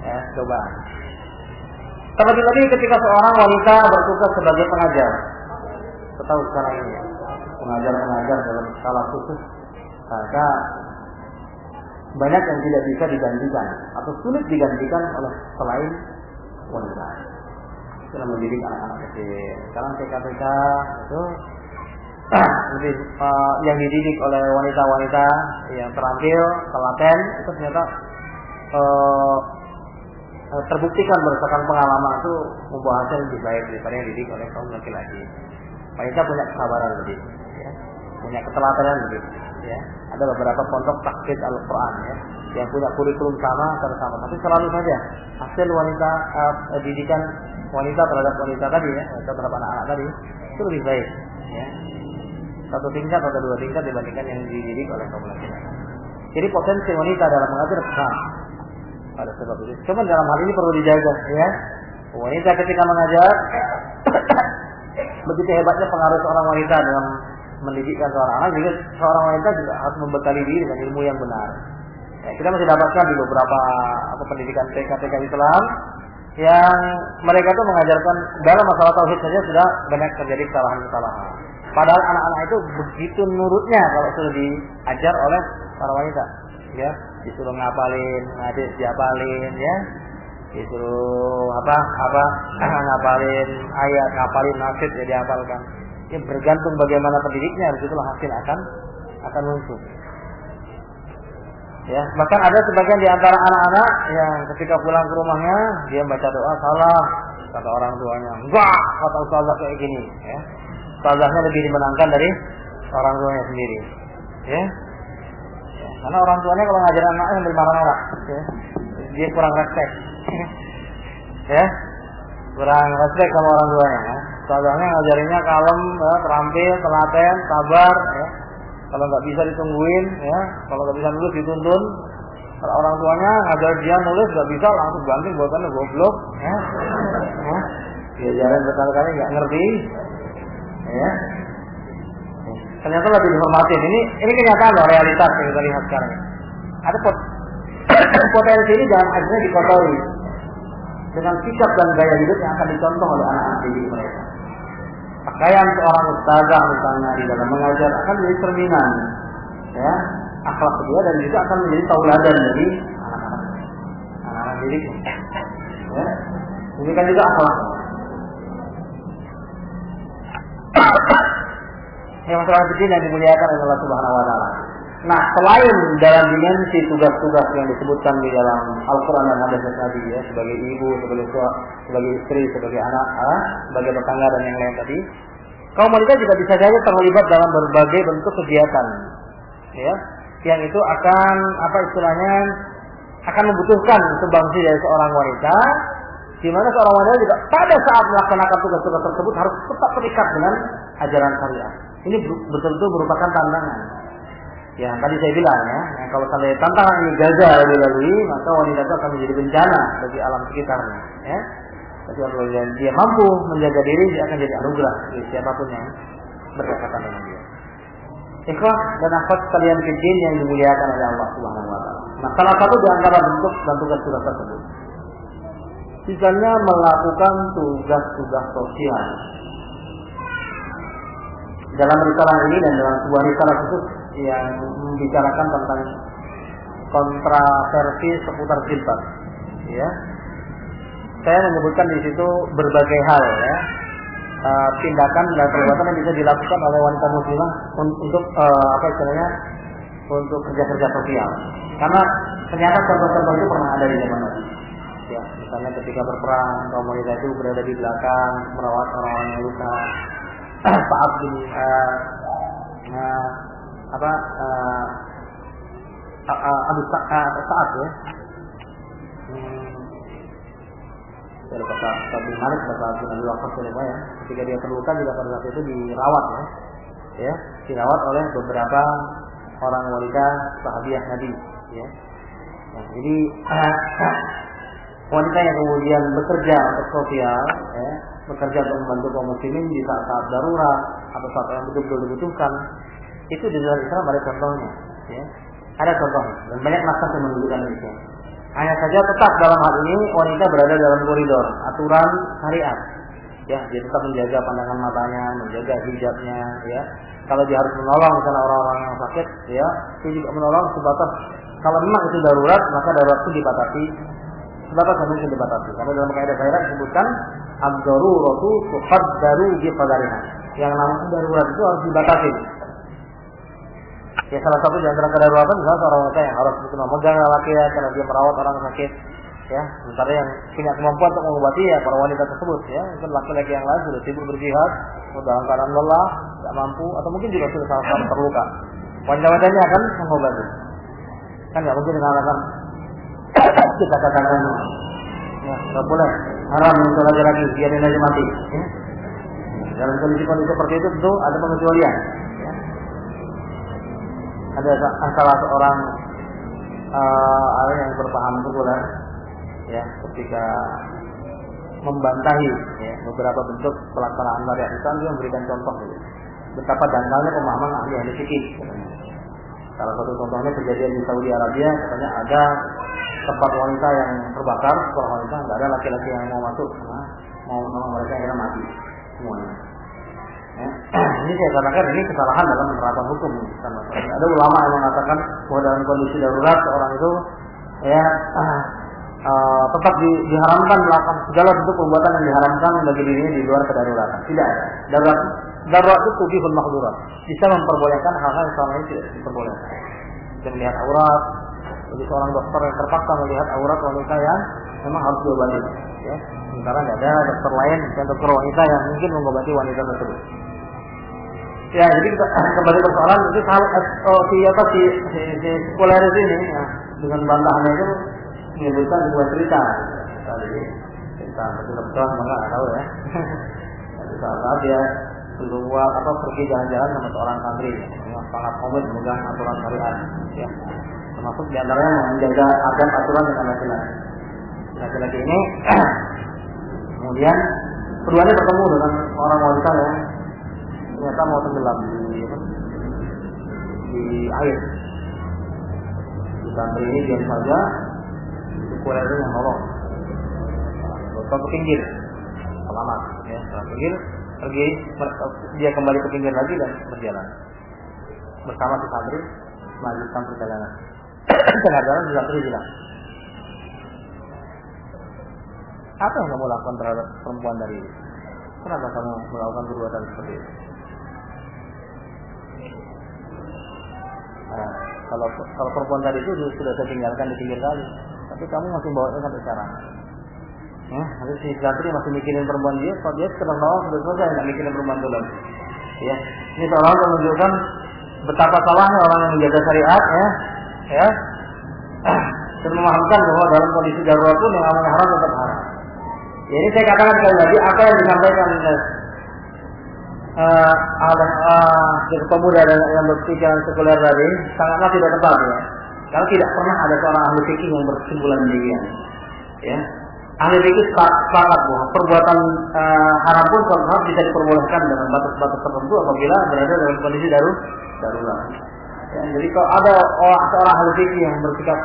ya, cobaan. Terlebih lagi ketika seorang wanita bertugas sebagai pengajar. Kita tahu sekarang ini, ya, pengajar dalam skala khusus, maka banyak yang tidak bisa digantikan atau sulit digantikan oleh selain wanita. Dalam mendidik anak-anak kecil. Sekarang TK-TK itu lebih yang dididik oleh wanita-wanita yang terampil, telaten, itu ternyata terbuktikan berdasarkan pengalaman itu membawa hasil lebih baik daripada yang dididik oleh kaum laki-laki. Wanita punya kesabaran lebih, ya, punya ketelatenan lebih. Ya. Ada beberapa pondok tahfiz Al-Quran, ya, yang punya kurikulum sama, tapi selalu saja hasil wanita didikan wanita terhadap wanita tadi, ya, atau terhadap anak-anak tadi itu lebih baik, ya. Satu tingkat atau dua tingkat dibandingkan yang dididik oleh kaum laki-laki. Jadi potensi wanita dalam mengajar besar pada sebab itu. Cuma dalam hal ini perlu dijaga, ya. Wanita ketika mengajar begitu hebatnya pengaruh seorang wanita dalam mendidikkan seorang anak, juga seorang wanita juga harus membekali diri dengan ilmu yang benar. Ya, kita masih dapatkan di beberapa pendidikan TK-TK Islam yang mereka itu mengajarkan dalam masalah tauhid saja sudah banyak terjadi kesalahan-kesalahan. Padahal anak-anak itu begitu nurutnya kalau sudah diajar oleh para wanita, ya, disuruh ngapalin, hadis diapalin, ya, disuruh ngapalin ayat, ngapalin nasid, ya dihafalkan. Ya, bergantung bagaimana pendidiknya, disitulah hasil akan muncul. Ya, bahkan ada sebagian di antara anak-anak yang ketika pulang ke rumahnya dia baca doa salah, kata orang tuanya, enggak, kata ustazah kayak gini, ya. Ustazahnya lebih dimenangkan dari orang tuanya sendiri, ya. Ya, karena orang tuanya kalau ngajarin anaknya sambil marah-marah, ya, dia kurang respect, ya, kurang respect sama orang tuanya. Ya. Ustazahnya ngajarinnya kalem, ya, terampil, telaten, sabar, ya. Kalau nggak bisa ditungguin, ya, kalau nggak bisa nulis dituntun. Kalau orang tuanya ngajar dia nulis nggak bisa langsung ganti buatannya goblok, ya. Diajarin berkali-kali nggak ngerti, ya. Ternyata lebih dihormatin. Ini kenyataan loh, realitas yang kita lihat sekarang. Ada potensi ini jangan akhirnya dikotori dengan sikap dan gaya hidup yang akan dicontoh oleh anak-anak didik mereka. Pakaian seorang ustazah misalnya di dalam mengajar akan menjadi cerminan, ya, akhlak dia dan juga akan menjadi tauladan dari anak-anak didik. Ya, ini kan juga akhlak. Yang masalah begini yang dimuliakan oleh Allah Subhanahu Wa Taala. Nah, selain dalam dimensi tugas-tugas yang disebutkan di dalam Al-Quran dan hadis Nabi, ya, sebagai ibu, sebagai istri, sebagai anak, sebagai tetangga dan yang lain tadi, kaum wanita juga bisa saja terlibat dalam berbagai bentuk kegiatan, ya, yang itu akan akan membutuhkan sumbangsi dari seorang wanita, di mana seorang wanita juga pada saat melaksanakan tugas-tugas tersebut harus tetap terikat dengan ajaran syariat. Ini betul-betul merupakan tantangan. Ya, tadi saya bilang, ya, kalau sampai tantangan ini gagal dilalui, maka wanita itu akan menjadi bencana bagi alam sekitarnya. Ya, tapi kalau dia mampu menjaga diri, dia akan jadi anugerah bagi siapapun yang berdekatan dengan dia. Ikhwah dan akhwat sekalian kecil yang dimuliakan oleh Allah Subhanahu Wa Taala. Nah, salah satu di antara bentuk dan tugas-tugas tersebut, misalnya melakukan tugas-tugas sosial. Dalam risalah ini dan dalam sebuah risalah khusus yang membicarakan tentang kontroversi seputar jilbab, ya, saya menyebutkan di situ berbagai hal, ya, tindakan dan perbuatan yang bisa dilakukan oleh wanita muslimah untuk untuk kerja-kerja sosial. Karena ternyata contoh-contoh itu pernah ada di zaman Nabi. Ya, misalnya ketika berperang, kaum wanita itu berada di belakang merawat orang-orang yang luka. Sa'ad bin Abu Sa'ad, ya. Dari kata Abu Malik, kata Abu Nabi Waqqas, ya. Ketika dia terluka juga pada saat itu dirawat, ya, dirawat oleh beberapa orang wanita sahabiah Nabi, ya. Nah, jadi wanita yang kemudian bekerja untuk sosial, ya, bekerja untuk membantu kaum muslimin di saat-saat darurat atau saat yang betul-betul dibutuhkan, itu di dalam Islam ada contohnya, ya. Ada contohnya dan banyak naskah yang menunjukkan itu. Hanya saja tetap dalam hal ini wanita berada dalam koridor aturan syariat, ya, dia tetap menjaga pandangan matanya, menjaga hijabnya, ya. Kalau dia harus menolong misalnya orang-orang yang sakit, ya, dia juga menolong sebatas kalau memang itu darurat, maka darurat itu dibatasi, sebatas yang mungkin dibatasi. Karena dalam kaidah syariat disebutkan ad-daruratu tuqaddaru bi qadariha. Yang namanya darurat itu harus dibatasi. Ya, salah satu di antara kedaruratan misalnya seorang wanita yang harus memegang laki ya karena dia merawat orang sakit, ya. Sementara yang punya kemampuan untuk mengobati ya para wanita tersebut, ya. Mungkin laki-laki yang lain sudah sibuk berjihad, dalam keadaan lelah, tidak mampu, atau mungkin juga sudah sama-sama terluka. Wanita-wanitanya akan mengobati. Kan nggak mungkin dengan alasan kita katakan, ya, nggak boleh, haram untuk laki-laki, biarin aja mati. Ya. Dalam kondisi-kondisi seperti itu tentu ada pengecualian. Ada salah seorang yang berpaham sekuler, ya, ketika membantahi, ya, beberapa bentuk pelaksanaan syariat Islam, dia memberikan contoh, ya, betapa dangkalnya pemahaman ahli fikih. Salah satu contohnya kejadian di Saudi Arabia, katanya ada tempat wanita yang terbakar, sekolah wanita, nggak ada laki-laki yang mau masuk, mau mereka yang mati semuanya. Ya. Ini saya katakan ini kesalahan dalam menerapkan hukum. Ada ulama yang mengatakan bahwa dalam kondisi darurat seorang itu, ya, tetap diharamkan melakukan segala bentuk perbuatan yang diharamkan bagi dirinya di luar kedaruratan. Tidak ada. Darurat itu tubihul mahdurat, bisa memperbolehkan hal-hal yang selama ini tidak diperbolehkan. Bisa melihat aurat, bagi seorang dokter yang terpaksa melihat aurat wanita yang memang harus diobati, ya. Sementara tidak ada dokter lain dan dokter wanita yang mungkin mengobati wanita tersebut. Ya, jadi kita kembali persoalan itu si sekuleris ini, ya, dengan bantahannya itu menyebutkan sebuah cerita. Tadi cerita betul-betul nggak tahu, ya. Saat dia keluar atau pergi jalan-jalan sama seorang santri yang sangat komit memegang aturan syariat, ya. Termasuk diantaranya menjaga adab aturan dengan laki-laki. Laki-laki ini kemudian keduanya bertemu dengan seorang wanita yang ternyata mau tenggelam di air. Di santri ini diam saja, kuliahnya yang nolong. Ke pinggir, selamat, ya. Setelah pinggir, pergi, dia kembali ke pinggir lagi dan berjalan bersama si santri melanjutkan perjalanan. Tengah jalan si santri bilang, apa yang kamu lakukan terhadap perempuan dari ini? Kenapa kamu melakukan perbuatan seperti itu? Nah, kalau perempuan tadi itu sudah saya tinggalkan di pinggir kali, tapi kamu masih bawanya sampai sekarang. Ya, nanti si santri masih mikirin perempuan dia, kalau dia setelah bawah sudah selesai, nggak mikirin perempuan itu lagi. Ya, ini seolah menunjukkan betapa salahnya orang yang menjaga syariat, ya, dan memahamkan bahwa dalam kondisi darurat pun yang namanya haram tetap haram. Ya, ini saya katakan sekali lagi, apa yang disampaikan pemuda dan yang berpikiran sekuler tadi sangatlah tidak tepat, ya. Karena tidak pernah ada seorang ahli fikih yang berkesimpulan demikian. Ya, ahli fikih sepakat bahwa perbuatan haram pun tetap bisa diperbolehkan dengan batas-batas tertentu apabila berada dalam kondisi darurat. Ya, jadi kalau ada seorang ahli fikih yang bersikap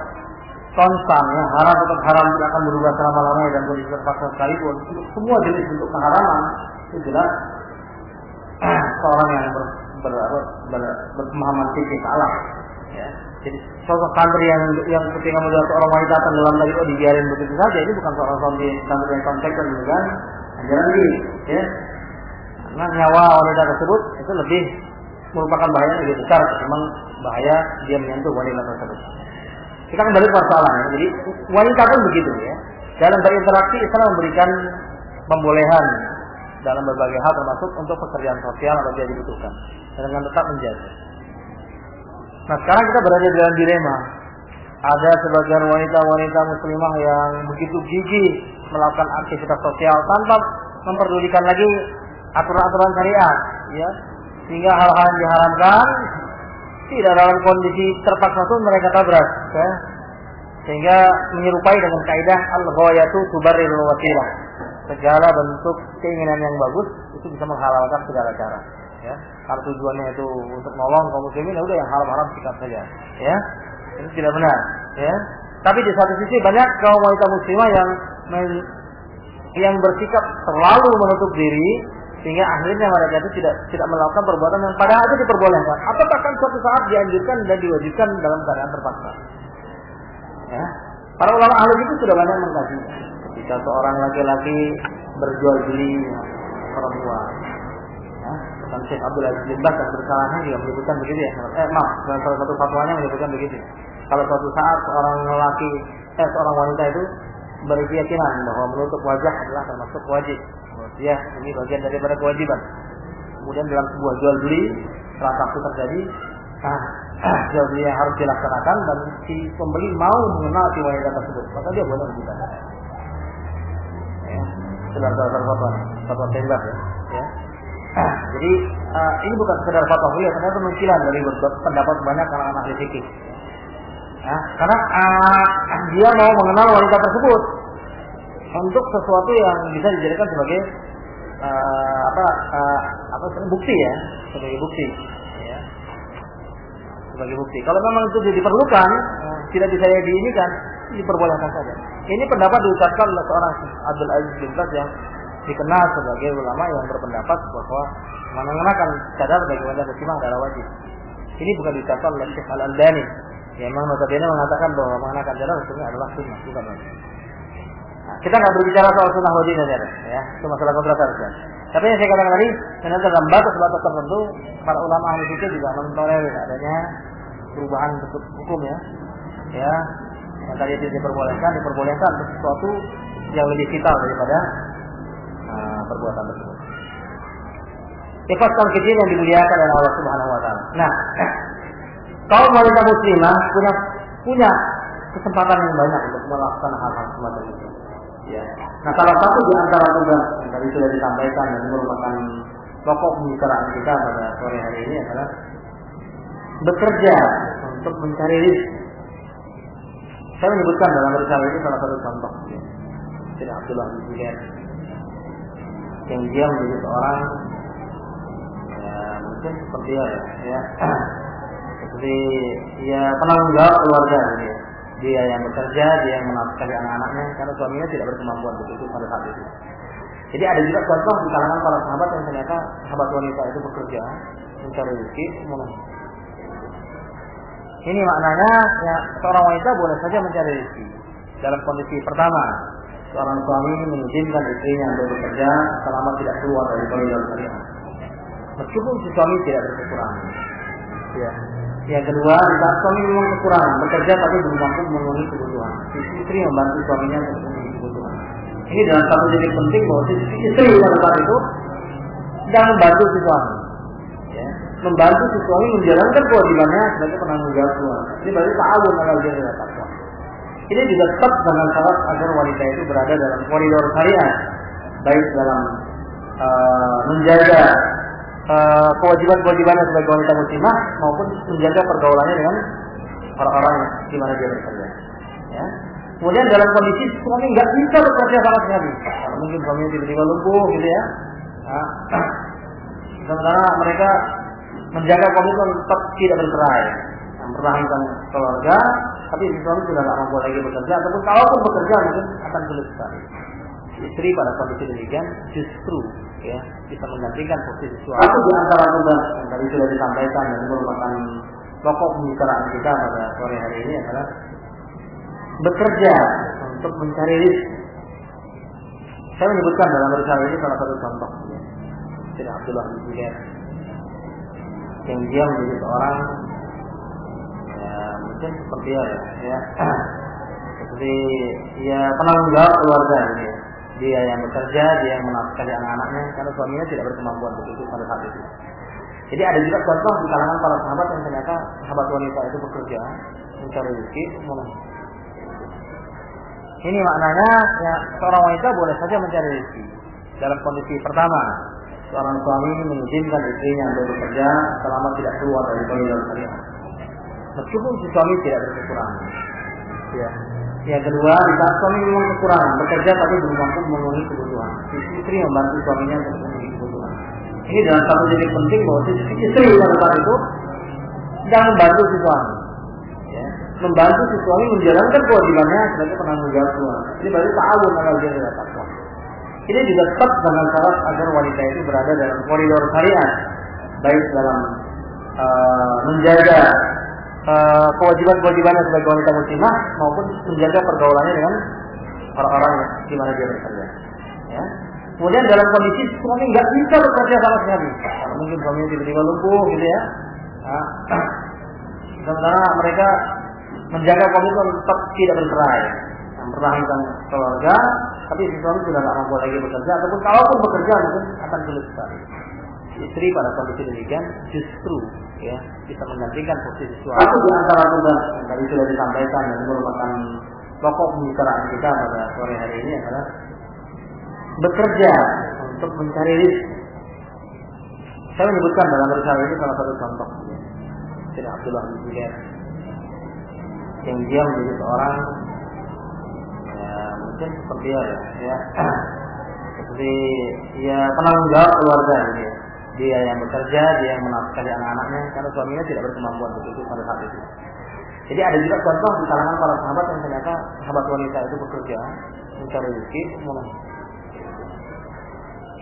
konstan, ya, haram tetap haram, tidak akan berubah selama-lamanya dan kondisi terpaksa sekalipun, semua jenis bentuk keharaman itu jelas seorang yang berpemahaman fikih salah. Ya. Jadi sosok santri yang ketika melihat seorang wanita tenggelam tadi, dibiarin begitu saja, ini bukan seorang santri yang konsekuen dengan ajaran ini, ya. Karena nyawa wanita tersebut itu lebih merupakan bahaya yang lebih besar ketimbang bahaya dia menyentuh wanita tersebut. Kita kembali ke persoalannya. Jadi wanita pun begitu, ya. Dalam berinteraksi Islam memberikan pembolehan dalam berbagai hal termasuk untuk pekerjaan sosial apabila dibutuhkan dan dengan tetap menjaga. Nah, sekarang kita berada dalam dilema. Ada sebagian wanita-wanita muslimah yang begitu gigih melakukan aktivitas sosial tanpa memperdulikan lagi aturan-aturan syariat, ya. Sehingga hal-hal yang diharamkan tidak dalam kondisi terpaksa pun mereka tabrak, ya. Sehingga menyerupai dengan kaidah al-ghayatu tubarrirul wasilah. Segala bentuk keinginan yang bagus itu bisa menghalalkan segala cara, ya. Kalau tujuannya itu untuk nolong kaum muslimin, ya udah yang haram-haram sikat saja, ya. Itu tidak benar, ya. Tapi di satu sisi banyak kaum wanita muslimah yang bersikap terlalu menutup diri sehingga akhirnya mereka itu tidak melakukan perbuatan yang padahal itu diperbolehkan atau bahkan suatu saat dianjurkan dan diwajibkan dalam keadaan terpaksa. Ya. Para ulama ahli itu sudah banyak mengkaji. Ketika seorang laki-laki berjual beli perempuan, ya, dan Syekh Abdul Aziz bin Baz bersalahnya juga menyebutkan begitu, ya. Dalam salah satu fatwanya menyebutkan begitu. Kalau suatu saat seorang wanita itu berkeyakinan bahwa menutup wajah adalah termasuk wajib, ya, ini bagian daripada kewajiban. Kemudian dalam sebuah jual beli transaksi terjadi, jual beli yang harus dilaksanakan dan si pembeli mau mengenal si wanita tersebut, maka dia boleh membelikan. Sekedar fatwa tembak, ya. Jadi ini bukan sekedar fatwa ya, ternyata penunjukan dari pendapat banyak kalangan ahli fikih. Ya, karena dia mau mengenal wanita tersebut untuk sesuatu yang bisa dijadikan sebagai bukti, ya, sebagai bukti, ya. Sebagai bukti. Kalau memang itu diperlukan, tidak bisa diinikan, diperbolehkan saja. Ini pendapat diucapkan oleh seorang Abdul Aziz bin Baz yang dikenal sebagai ulama yang berpendapat bahwa mengenakan cadar bagi wanita muslimah adalah wajib. Ini bukan diucapkan oleh Syekh Al-Albani yang memang notabene mengatakan bahwa mengenakan cadar hukumnya adalah sunnah, bukan wajib. Nah, kita nggak berbicara soal sunnah wajib saja, ya, itu masalah kontroversi. Tapi yang saya katakan tadi, ternyata dalam batas-batas tertentu para ulama ahli fikih juga mentolerir adanya perubahan bentuk hukum, ya. Yang tadi itu diperbolehkan untuk sesuatu yang lebih vital daripada perbuatan tersebut. Ikhlaskan kecil yang dimuliakan oleh Allah Subhanahu wa taala. Nah, kaum wanita muslimah punya kesempatan yang banyak untuk melakukan hal-hal semacam itu. Ya. Nah, salah satu di antara tugas yang tadi sudah disampaikan dan merupakan pokok pembicaraan kita pada sore hari ini adalah bekerja untuk mencari rezeki. Saya menyebutkan dalam risalah ini salah satu contoh, Sayyidina Abdullah bin Zubair, yang dia menjadi seorang mungkin seperti seperti penanggung jawab keluarga gitu. Dia yang bekerja, dia yang menafkahi anak-anaknya karena suaminya tidak berkemampuan begitu pada saat itu. Jadi ada juga contoh di kalangan para sahabat yang ternyata sahabat wanita itu bekerja mencari rezeki. Ini maknanya seorang wanita boleh saja mencari rezeki dalam kondisi pertama, seorang suami mengizinkan istrinya untuk bekerja selama tidak keluar dari koridor syariat, meskipun si suami tidak berkekurangan. Yang kedua, saat suami memang kekurangan bekerja tapi belum mampu memenuhi kebutuhan, istri membantu suaminya untuk memenuhi kebutuhan. Ini dalam satu titik penting bahwa istri pada saat itu sedang membantu si suami, membantu si suami menjalankan kewajibannya sebagai penanggung jawab keluarga. Ini berarti ta'awun alal birri wat taqwa. Ini juga tetap dengan syarat agar wanita itu berada dalam koridor syariat, baik dalam menjaga kewajiban-kewajibannya sebagai wanita muslimah maupun menjaga pergaulannya dengan orang-orang di mana dia bekerja. Kemudian dalam kondisi suami nggak bisa bekerja sama sekali, mungkin suaminya tiba-tiba lumpuh gitu ya. Sementara mereka menjaga komitmen tetap tidak bercerai, mempertahankan keluarga, tapi suami sudah tidak mampu lagi bekerja, ataupun kalaupun bekerja mungkin akan sulit sekali. Istri pada kondisi demikian justru bisa menggantikan posisi suami. Satu di antara tugas yang tadi sudah disampaikan dan merupakan pokok pembicaraan kita pada sore hari ini adalah bekerja untuk mencari rezeki. Saya menyebutkan dalam risalah ini salah satu contoh, Sayyidina Abdullah bin Zubair, yang dia menjadi seorang mungkin seperti seperti penanggung jawab keluarga gitu. Dia yang bekerja, dia yang menafkahi anak-anaknya karena suaminya tidak berkemampuan begitu pada saat itu. Jadi ada juga contoh di kalangan para sahabat yang ternyata sahabat wanita itu bekerja mencari rezeki. Ini maknanya seorang wanita boleh saja mencari rezeki dalam kondisi pertama, seorang suami mengizinkan istrinya untuk bekerja selama tidak keluar dari koridor syariat, meskipun si suami tidak berkekurangan. Yang kedua, saat suami memang kekurangan bekerja tapi belum mampu memenuhi kebutuhan, istri membantu suaminya untuk memenuhi kebutuhan. Ini dalam satu titik penting bahwa istri pada saat itu sedang membantu si suami, membantu si suami menjalankan kewajibannya sebagai penanggung jawab keluarga. Ini berarti ta'awun alal birri wat taqwa. Ini juga tetap dengan syarat agar wanita itu berada dalam koridor syariat, baik dalam menjaga kewajiban-kewajibannya sebagai wanita muslimah maupun menjaga pergaulannya dengan orang-orang di mana dia bekerja. Kemudian dalam kondisi suami nggak bisa bekerja sama sekali, mungkin suaminya tiba-tiba lumpuh gitu ya. Sementara mereka menjaga komitmen tetap tidak bercerai, mempertahankan keluarga, tapi si suami sudah tidak mampu lagi bekerja, ataupun kalaupun bekerja mungkin akan sulit sekali. Istri pada kondisi demikian justru bisa menggantikan posisi suami. Satu di antara tugas yang tadi sudah disampaikan dan merupakan pokok pembicaraan kita pada sore hari ini adalah bekerja untuk mencari rezeki. Saya menyebutkan dalam risalah ini salah satu contoh, Sayyidina Abdullah bin Zubair, yang dia menjadi seorang mungkin seperti seperti penanggung jawab keluarga gitu. Dia yang bekerja, dia yang menafkahi anak-anaknya karena suaminya tidak berkemampuan begitu pada saat itu. Jadi ada juga contoh di kalangan para sahabat yang ternyata sahabat wanita itu bekerja mencari rezeki.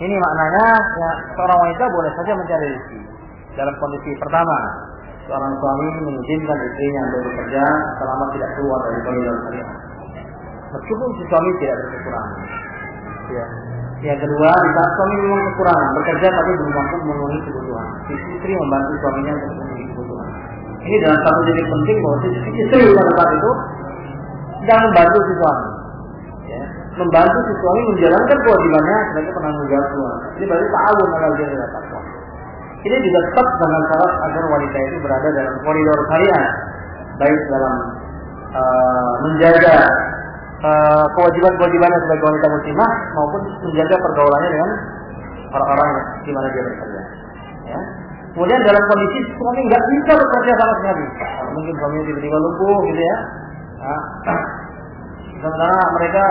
Ini maknanya seorang wanita boleh saja mencari rezeki dalam kondisi pertama, seorang suami mengizinkan istrinya untuk bekerja selama tidak keluar dari koridor syariat, meskipun si suami tidak berkekurangan. Yang kedua, saat suami memang kekurangan bekerja tapi belum mampu memenuhi kebutuhan, istri membantu suaminya untuk memenuhi kebutuhan. Ini dalam satu titik penting bahwa istri pada saat itu sedang membantu si suami, membantu si suami menjalankan kewajibannya sebagai penanggung jawab keluarga. Ini berarti ta'awun alal birri wat taqwa. Ini juga tetap dengan syarat agar wanita itu berada dalam koridor syariat, baik dalam menjaga kewajiban-kewajibannya sebagai wanita muslimah maupun menjaga pergaulannya dengan orang-orang di mana dia bekerja. Ya. Kemudian dalam kondisi suami nggak bisa bekerja sama sekali, mungkin suaminya tiba-tiba lumpuh gitu ya. Sementara mereka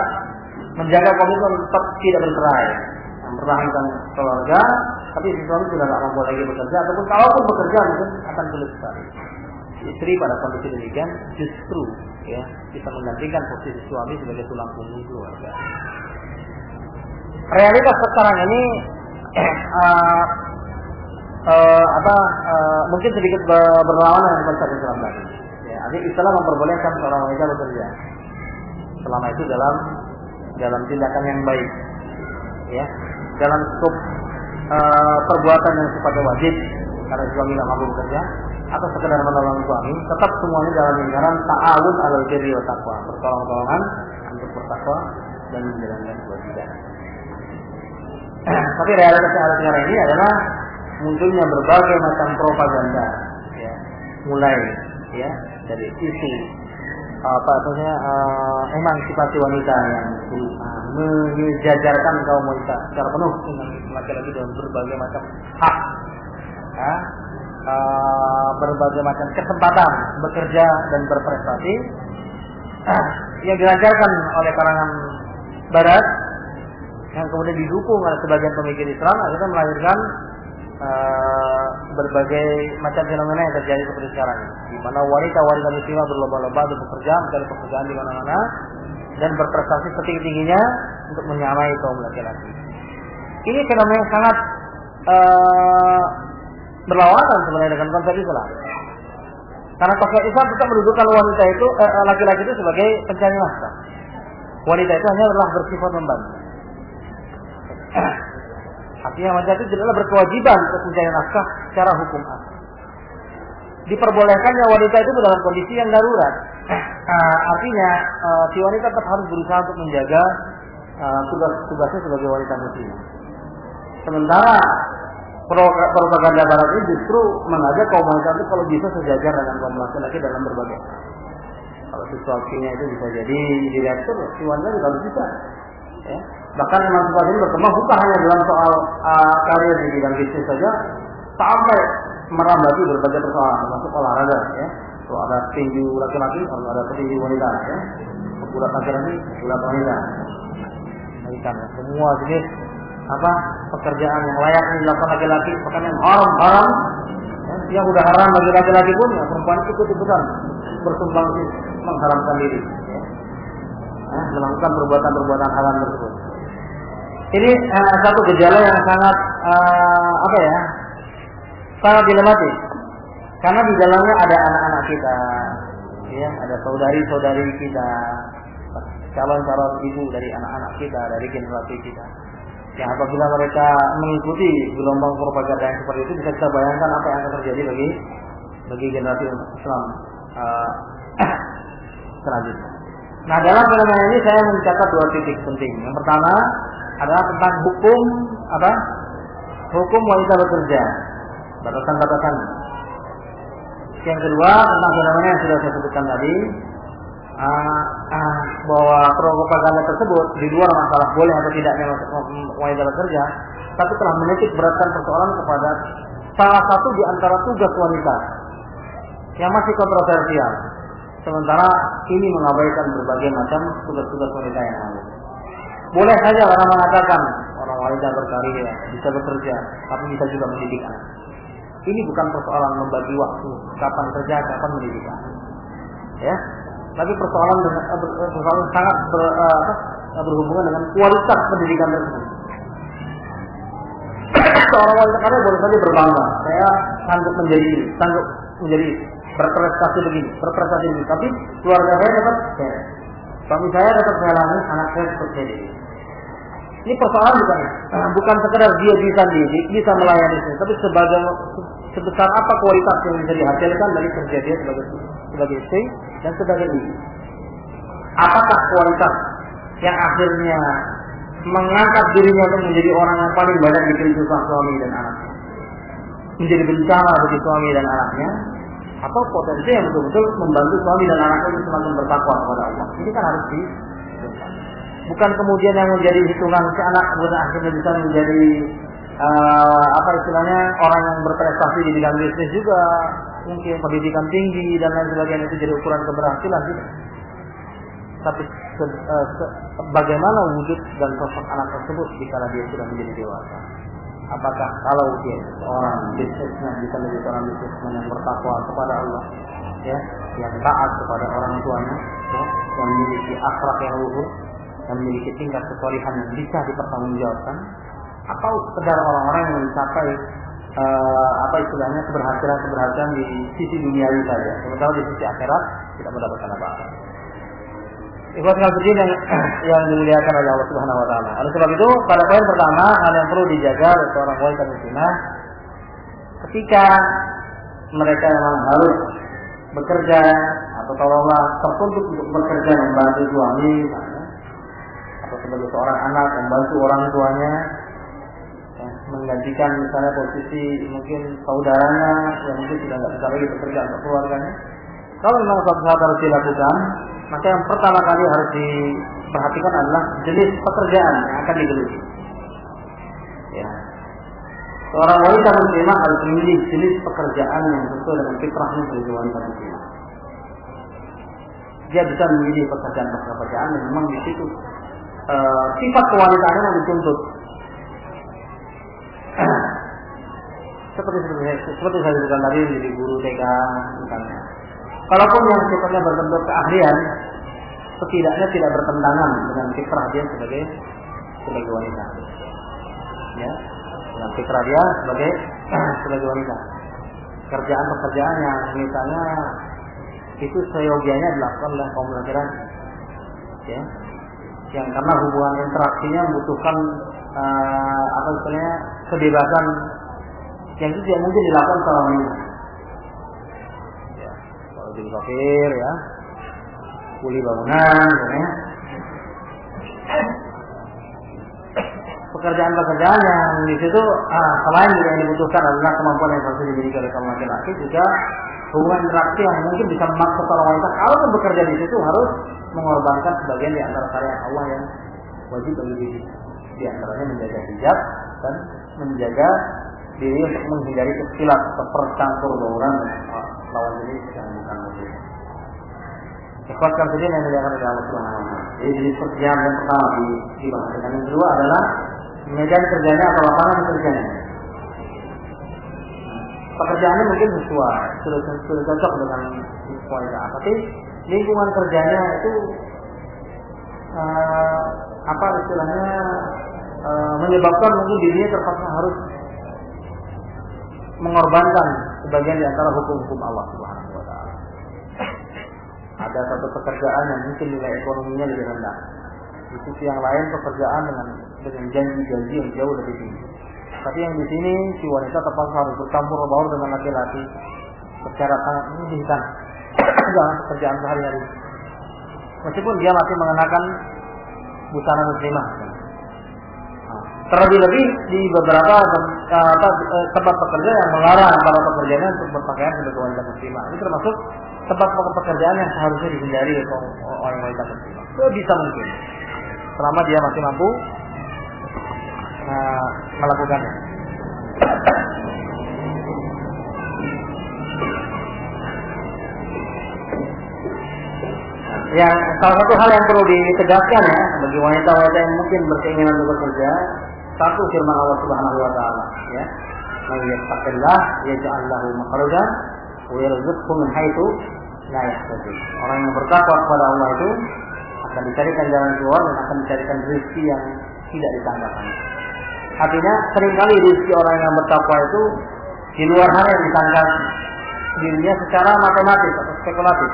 menjaga komitmen tetap tidak bercerai, mempertahankan keluarga, tapi si suami sudah tidak mampu lagi bekerja, ataupun kalaupun bekerja mungkin akan sulit sekali. Istri pada kondisi demikian justru ya bisa menggantikan posisi suami sebagai tulang punggung keluarga. Realitas sekarang ini mungkin sedikit berlawanan dengan konsep Islam tadi. Ya, artinya Islam memperbolehkan seorang wanita bekerja selama itu dalam tindakan yang baik, ya, dalam skop perbuatan yang sifatnya wajib karena suami tidak mampu bekerja, atau sekedar menolong suami, tetap semuanya dalam lingkaran ta'awun 'alal birri wa taqwa, pertolongan untuk bertakwa dan menjalankan kewajiban. Tapi realitas yang ada sekarang ini adalah munculnya berbagai macam propaganda, ya, mulai ya dari isu emansipasi wanita yang menjajarkan kaum wanita secara penuh dengan laki-laki dalam berbagai macam hak, ya, berbagai macam kesempatan bekerja dan berprestasi yang dilancarkan oleh kalangan Barat yang kemudian didukung oleh sebagian pemikir Islam, akhirnya melahirkan berbagai macam fenomena yang terjadi seperti sekarang, di mana wanita-wanita muslimah berlomba-lomba untuk bekerja, mencari pekerjaan di mana-mana dan berprestasi setinggi-tingginya untuk menyamai kaum laki-laki. Ini fenomena yang sangat berlawanan sebenarnya dengan konsep Islam. Karena konsep Islam tetap mendudukkan wanita itu, laki-laki itu sebagai pencari nafkah. Wanita itu hanya adalah bersifat membantu. Artinya wanita itu adalah berkewajiban untuk mencari nafkah secara hukum asal. Diperbolehkannya wanita itu dalam kondisi yang darurat. Artinya si wanita tetap harus berusaha untuk menjaga tugas-tugasnya sebagai wanita muslim. Sementara propaganda Barat ini justru mengajak kaum wanita itu kalau bisa sejajar dengan kaum laki-laki dalam berbagai hal. Kalau situasinya itu bisa jadi direktur, si wanita juga harus bisa. Ya. Bahkan emansipasi ini berkembang bukan hanya dalam soal karir di bidang bisnis saja, sampai merambati berbagai persoalan, termasuk olahraga. Ya. Kalau ada tinju laki-laki, kalau ada petinju wanita, ya. Gulat laki-laki, gulat wanita. Nah, semua jenis pekerjaan yang layak dilakukan laki-laki, bahkan yang haram, ya, yang udah haram bagi laki-laki pun, ya, perempuan ikut-ikutan bersumbang mengharamkan diri, ya. Melakukan perbuatan-perbuatan haram tersebut. Ini satu gejala yang sangat sangat dilematis, karena di dalamnya ada anak-anak kita, ya, ada saudari-saudari kita, calon-calon ibu dari anak-anak kita, dari generasi kita. Yang apabila mereka mengikuti gelombang propaganda yang seperti itu, bisa kita bayangkan apa yang akan terjadi bagi generasi Islam selanjutnya. Nah, dalam fenomena ini saya mencatat 2 titik penting. Yang pertama adalah tentang hukum wanita bekerja, batasan-batasan. Yang kedua tentang fenomena yang sudah saya sebutkan tadi, bahwa propaganda tersebut di luar masalah boleh atau tidaknya wanita bekerja, tapi telah menitik beratkan persoalan kepada salah satu di antara tugas wanita yang masih kontroversial. Sementara ini mengabaikan berbagai macam tugas-tugas wanita yang lain. Boleh saja orang mengatakan orang wanita berkarir bisa bekerja, tapi bisa juga mendidik anak. Ini bukan persoalan membagi waktu, kapan kerja, kapan mendidik anak. Ya. Tapi persoalan sangat berhubungan dengan kualitas pendidikan tersebut. Seorang wanita karya boleh saja berbangga, saya sanggup menjadi berprestasi begini, tapi keluarga saya tetap suami saya tetap mengalami anak saya seperti ini. Ini persoalan bukan sekedar dia bisa didik, bisa melayani, tapi sebesar apa kualitas yang bisa dihasilkan dari kerja dia sebagai istri dan sebagai ibu. Apakah kualitas yang akhirnya mengangkat dirinya untuk menjadi orang yang paling banyak diberi susah suami dan anaknya, menjadi bencana bagi suami dan anaknya, atau potensi yang betul-betul membantu suami dan anaknya untuk semakin bertakwa kepada Allah. Ini kan harus bukan kemudian yang menjadi hitungan si anak kemudian akhirnya bisa menjadi apa istilahnya, orang yang berprestasi di bidang bisnis juga, mungkin pendidikan tinggi dan lain sebagainya itu jadi ukuran keberhasilan juga. Tapi bagaimana wujud dan sosok anak tersebut jika dia sudah menjadi dewasa? Apakah kalau dia orang bisnismen bisa menjadi orang bisnismen yang bertakwa kepada Allah, ya, yang taat kepada orang tuanya, ya, yang memiliki akhlak yang luhur, yang memiliki tingkat kesolihan yang bisa dipertanggungjawabkan, atau sekedar orang-orang yang mencapai apa istilahnya keberhasilan di sisi duniawi saja, sementara di sisi akhirat tidak mendapatkan apa-apa. Ikhwatul Muslimin yang dimuliakan oleh Allah Subhanahu wa taala. Oleh sebab itu, pada poin pertama, hal yang perlu dijaga oleh seorang wanita muslimah ketika mereka memang harus bekerja atau taruhlah tertuntut untuk bekerja membantu suami, atau sebagai seorang anak membantu orang tuanya, ya, menggantikan misalnya posisi mungkin saudaranya yang mungkin sudah tidak bisa lagi bekerja untuk keluarganya. Kalau memang suatu saat harus dilakukan, maka yang pertama kali harus diperhatikan adalah jenis pekerjaan yang akan digeluti. Ya. Seorang wanita muslimah harus memilih jenis pekerjaan yang sesuai dengan fitrahnya sebagai wanita muslimah. Dia bisa memilih pekerjaan yang memang di situ sifat kewanitaan yang dituntut. Seperti saya sebutkan tadi, menjadi guru TK misalnya. Kalaupun yang sifatnya berbentuk keahlian, setidaknya tidak bertentangan dengan fitrah dia sebagai wanita. Ya, dengan fitrah dia sebagai wanita. Pekerjaan yang misalnya itu seyogianya dilakukan oleh kaum laki-laki, ya, yang karena hubungan interaksinya membutuhkan apa istilahnya kebebasan yang itu tidak mungkin dilakukan secara wanita. Jadi sopir, ya, kuli bangunan, ya. Pekerjaan-pekerjaan yang di situ selain yang dibutuhkan adalah kemampuan yang harus dimiliki oleh kaum laki-laki, juga hubungan interaksi yang mungkin bisa memaksa seorang wanita kalau bekerja di situ harus mengorbankan sebagian di antara syariat Allah yang wajib bagi diri. Di antaranya menjaga hijab dan menjaga diri untuk menghindari kesilat atau percampur bauran lawan jenis yang bukan muslim. Ikhwatkan saja yang dilakukan oleh Allah Subhanahu wa taala. Jadi jenis pekerjaan yang pertama dibahas. Dan yang kedua adalah medan kerjanya atau lapangan kerjanya. Pekerjaannya mungkin sudah cocok dengan kualitas, tapi lingkungan kerjanya itu apa istilahnya menyebabkan mungkin dirinya terpaksa harus mengorbankan sebagian di antara hukum-hukum Allah Subhanahu wa taala. Ada satu pekerjaan yang mungkin nilai ekonominya lebih rendah. Di sisi yang lain pekerjaan dengan janji-janji yang jauh lebih tinggi. Tapi yang di sini si wanita terpaksa harus bercampur baur dengan laki-laki secara sangat menyedihkan dalam pekerjaan sehari-hari. Meskipun dia masih mengenakan busana muslimah. Terlebih-lebih di beberapa tempat pekerja yang melarang para pekerjanya untuk berpakaian sebagai wanita muslimah. Ini termasuk tempat pekerjaan yang seharusnya dihindari oleh wanita muslimah. Sebisa mungkin, selama dia masih mampu melakukannya. Yang salah satu hal yang perlu ditegaskan ya bagi wanita-wanita yang mungkin berkeinginan untuk bekerja, satu firman Allah Subhanahu wa taala, ya. Man yattaqillah yaj'al lahu makhrajan wa yarzuqhu min haitsu la yahtasib. Orang yang bertakwa kepada Allah itu akan dicarikan jalan keluar dan akan dicarikan rezeki yang tidak disangkakan. Artinya seringkali rezeki orang yang bertakwa itu di luar hal yang disangka dirinya secara matematis atau spekulatif.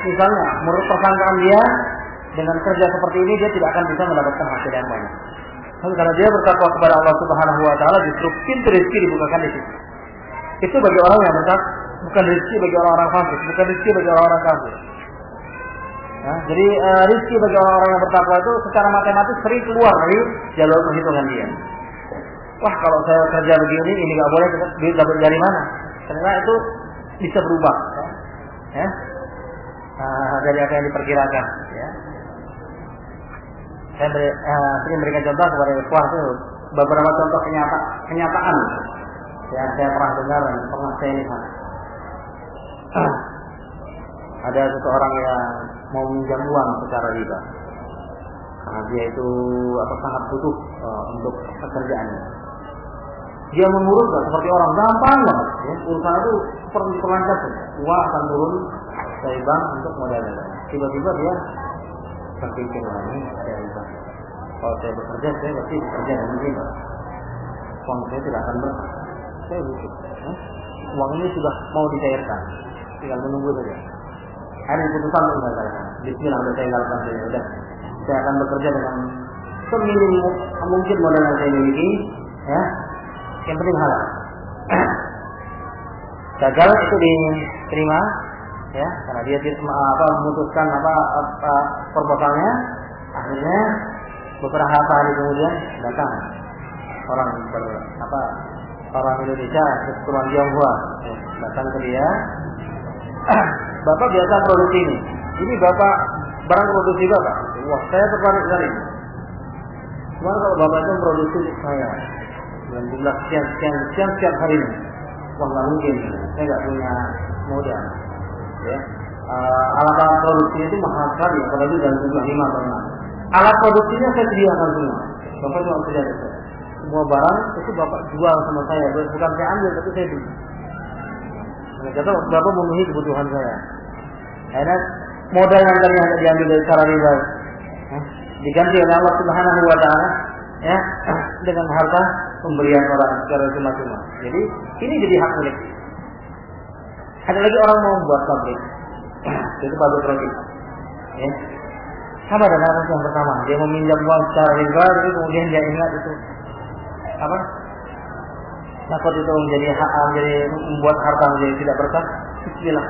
Misalnya, menurut persangkaan dia dengan kerja seperti ini dia tidak akan bisa mendapatkan hasil yang banyak. Tapi kalau dia bertakwa kepada Allah Subhanahu wa taala, justru pintu rezeki dibukakan di situ. Itu bagi orang yang bertakwa, bukan rezeki bagi orang-orang fasik, bukan rezeki bagi orang-orang kafir. Nah, jadi rezeki bagi orang-orang yang bertakwa itu secara matematis sering keluar dari jalur perhitungan dia. Wah, kalau saya kerja begini, ini nggak boleh, duit dapat dari mana? Ternyata itu bisa berubah, ya. Dari apa yang diperkirakan, ya. Saya sering berikan contoh kepada ikhwah itu beberapa contoh kenyataan. Ya, saya pernah dengar dan pernah saya lihat. Ada seseorang yang mau minjam uang secara riba. Karena dia itu sangat butuh untuk pekerjaannya. Dia mengurus seperti orang gampang banget. Ya. Urusan itu seperti perlancar saja. Uang akan turun dari bank untuk modalnya. Tiba-tiba dia berpikir lagi, ada riba. Kalau saya bekerja, saya pasti bekerja dengan riba. Uang saya tidak akan berkah. Saya butuh. Uang ini sudah mau dicairkan, tinggal menunggu saja. Ada keputusan untuk saya. Bismillah, sudah saya tinggalkan saja. Sudah, saya akan bekerja dengan seminim mungkin modal yang saya miliki. Ya, yang penting halal. Gagal itu diterima, ya, karena dia tidak memutuskan proposalnya. Akhirnya beberapa hari kemudian datang orang orang Indonesia, keturunan Tionghoa, datang ke dia. Bapak biasa produksi ini bapak barang produksi bapak. Wah, saya tertarik sekali. Cuma kalau bapak itu produksi saya dengan jumlah sekian setiap hari ini, wah nggak mungkin. Saya nggak punya modal. Ya, alat produksinya itu mahal sekali, apalagi dalam jumlah 5 atau 6. Alat produksinya saya sediakan semua. Bapak cuma sediakan semua barang itu bapak jual sama saya, bukan saya ambil tapi saya beli. Kata bapak memenuhi kebutuhan saya. Akhirnya modal yang tadi hanya diambil dari cara riba, diganti oleh Allah Subhanahu Wa Taala, ya, dengan harta pemberian orang secara cuma-cuma. Jadi ini jadi hak milik. Ada lagi orang mau membuat pabrik, itu pabrik roti. Ya. Sama dengan kasus yang pertama, dia meminjam uang secara riba, tapi kemudian dia ingat itu takut itu menjadi membuat harta menjadi tidak berkah. Bismillah,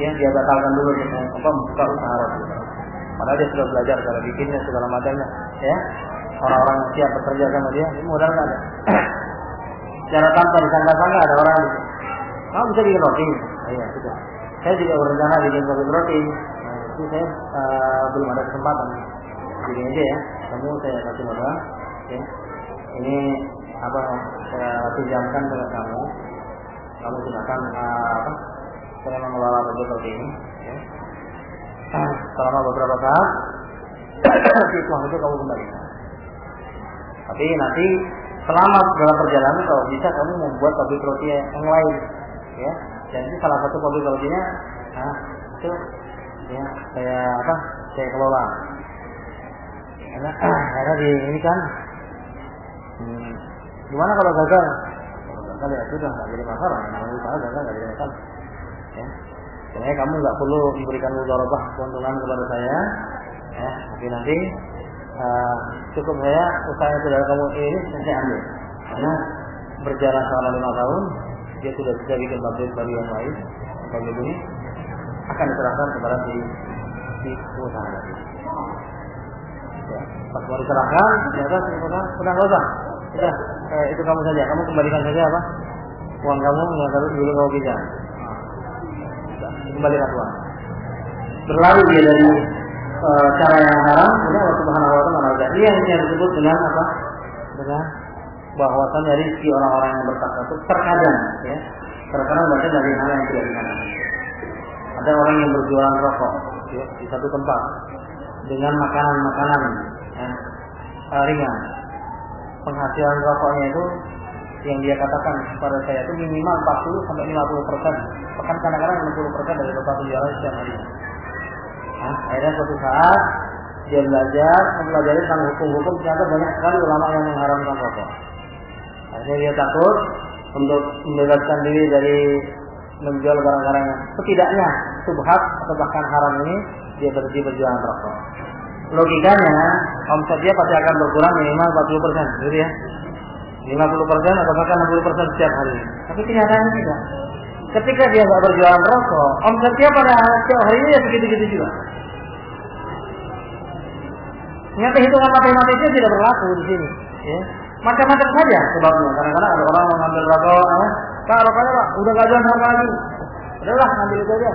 ya, dia batalkan dulu membuka usaha roti. Padahal dia sudah belajar cara bikinnya segala macamnya, ya. Orang-orang siap bekerja sama dia, modal nggak ada. Secara tanpa disangka-sangka ada orang itu, kamu bisa bikin roti? Iya, sudah. Saya juga berencana bikin roti. Itu saya belum ada kesempatan. Jadi aja ya, kamu saya kasih modal. Ya. Ini saya pinjamkan ke kamu. Kamu silakan saya mengelola pabrik roti ini. Ya. Selama beberapa saat, uang itu kamu kembalikan. Tapi nanti selama dalam perjalanan kalau bisa kamu membuat pabrik roti yang lain, ya. Dan itu salah satu pabrik rotinya, itu ya saya kelola. Karena ini kan, gimana kalau gagal? Kalau gagal ya sudah nggak jadi masalah. Namanya usaha gagal nggak jadi masalah. Ya. Sebenarnya kamu nggak perlu memberikan mudharabah keuntungan kepada saya, ya. Tapi nanti cukup saya usaha saudara kamu ini saya ambil. Karena berjalan selama 5 tahun, dia sudah bisa bikin pabrik yang lain. Pabrik ini akan diserahkan kepada si pengusaha tadi. Ya, pas mau diserahkan, ternyata si pengusaha sudah nggak usah. Sudah, itu kamu saja. Kamu kembalikan saja uang kamu yang dulu kamu pinjam. Kembalikan uang. Berlari dia dari cara yang haram, kemudian Allah Subhanahu Wa Taala. Ini yang disebut dengan dengan bahwasannya rezeki orang-orang yang bertakwa itu terkadang, ya, terkadang berasal dari hal yang tidak diinginkan. Ada orang yang berjualan rokok, ya, di satu tempat dengan makanan-makanan, ya, ringan. Penghasilan rokoknya itu yang dia katakan kepada saya itu minimal 40-50%, bahkan kadang-kadang 60% dari total penjualan setiap hari. Akhirnya suatu saat dia mempelajari tentang hukum-hukum, ternyata banyak sekali ulama yang mengharamkan rokok. Akhirnya dia takut untuk membebaskan diri dari menjual barang-barang yang setidaknya subhat atau bahkan haram ini, dia berhenti berjualan rokok. Logikanya omset dia pasti akan berkurang minimal 40%, gitu ya. 50% atau bahkan 60% setiap hari. Tapi kenyataannya tidak. Ketika dia nggak berjualan rokok, omset dia pada setiap harinya ya begitu-gitu juga. Ternyata hitungan matematisnya tidak berlaku di sini. Ya. Macam-macam saja sebabnya. Kadang-kadang ada orang yang mengambil rokok, Pak rokoknya Pak, udah nggak jual rokok lagi. Udahlah, ambil itu aja.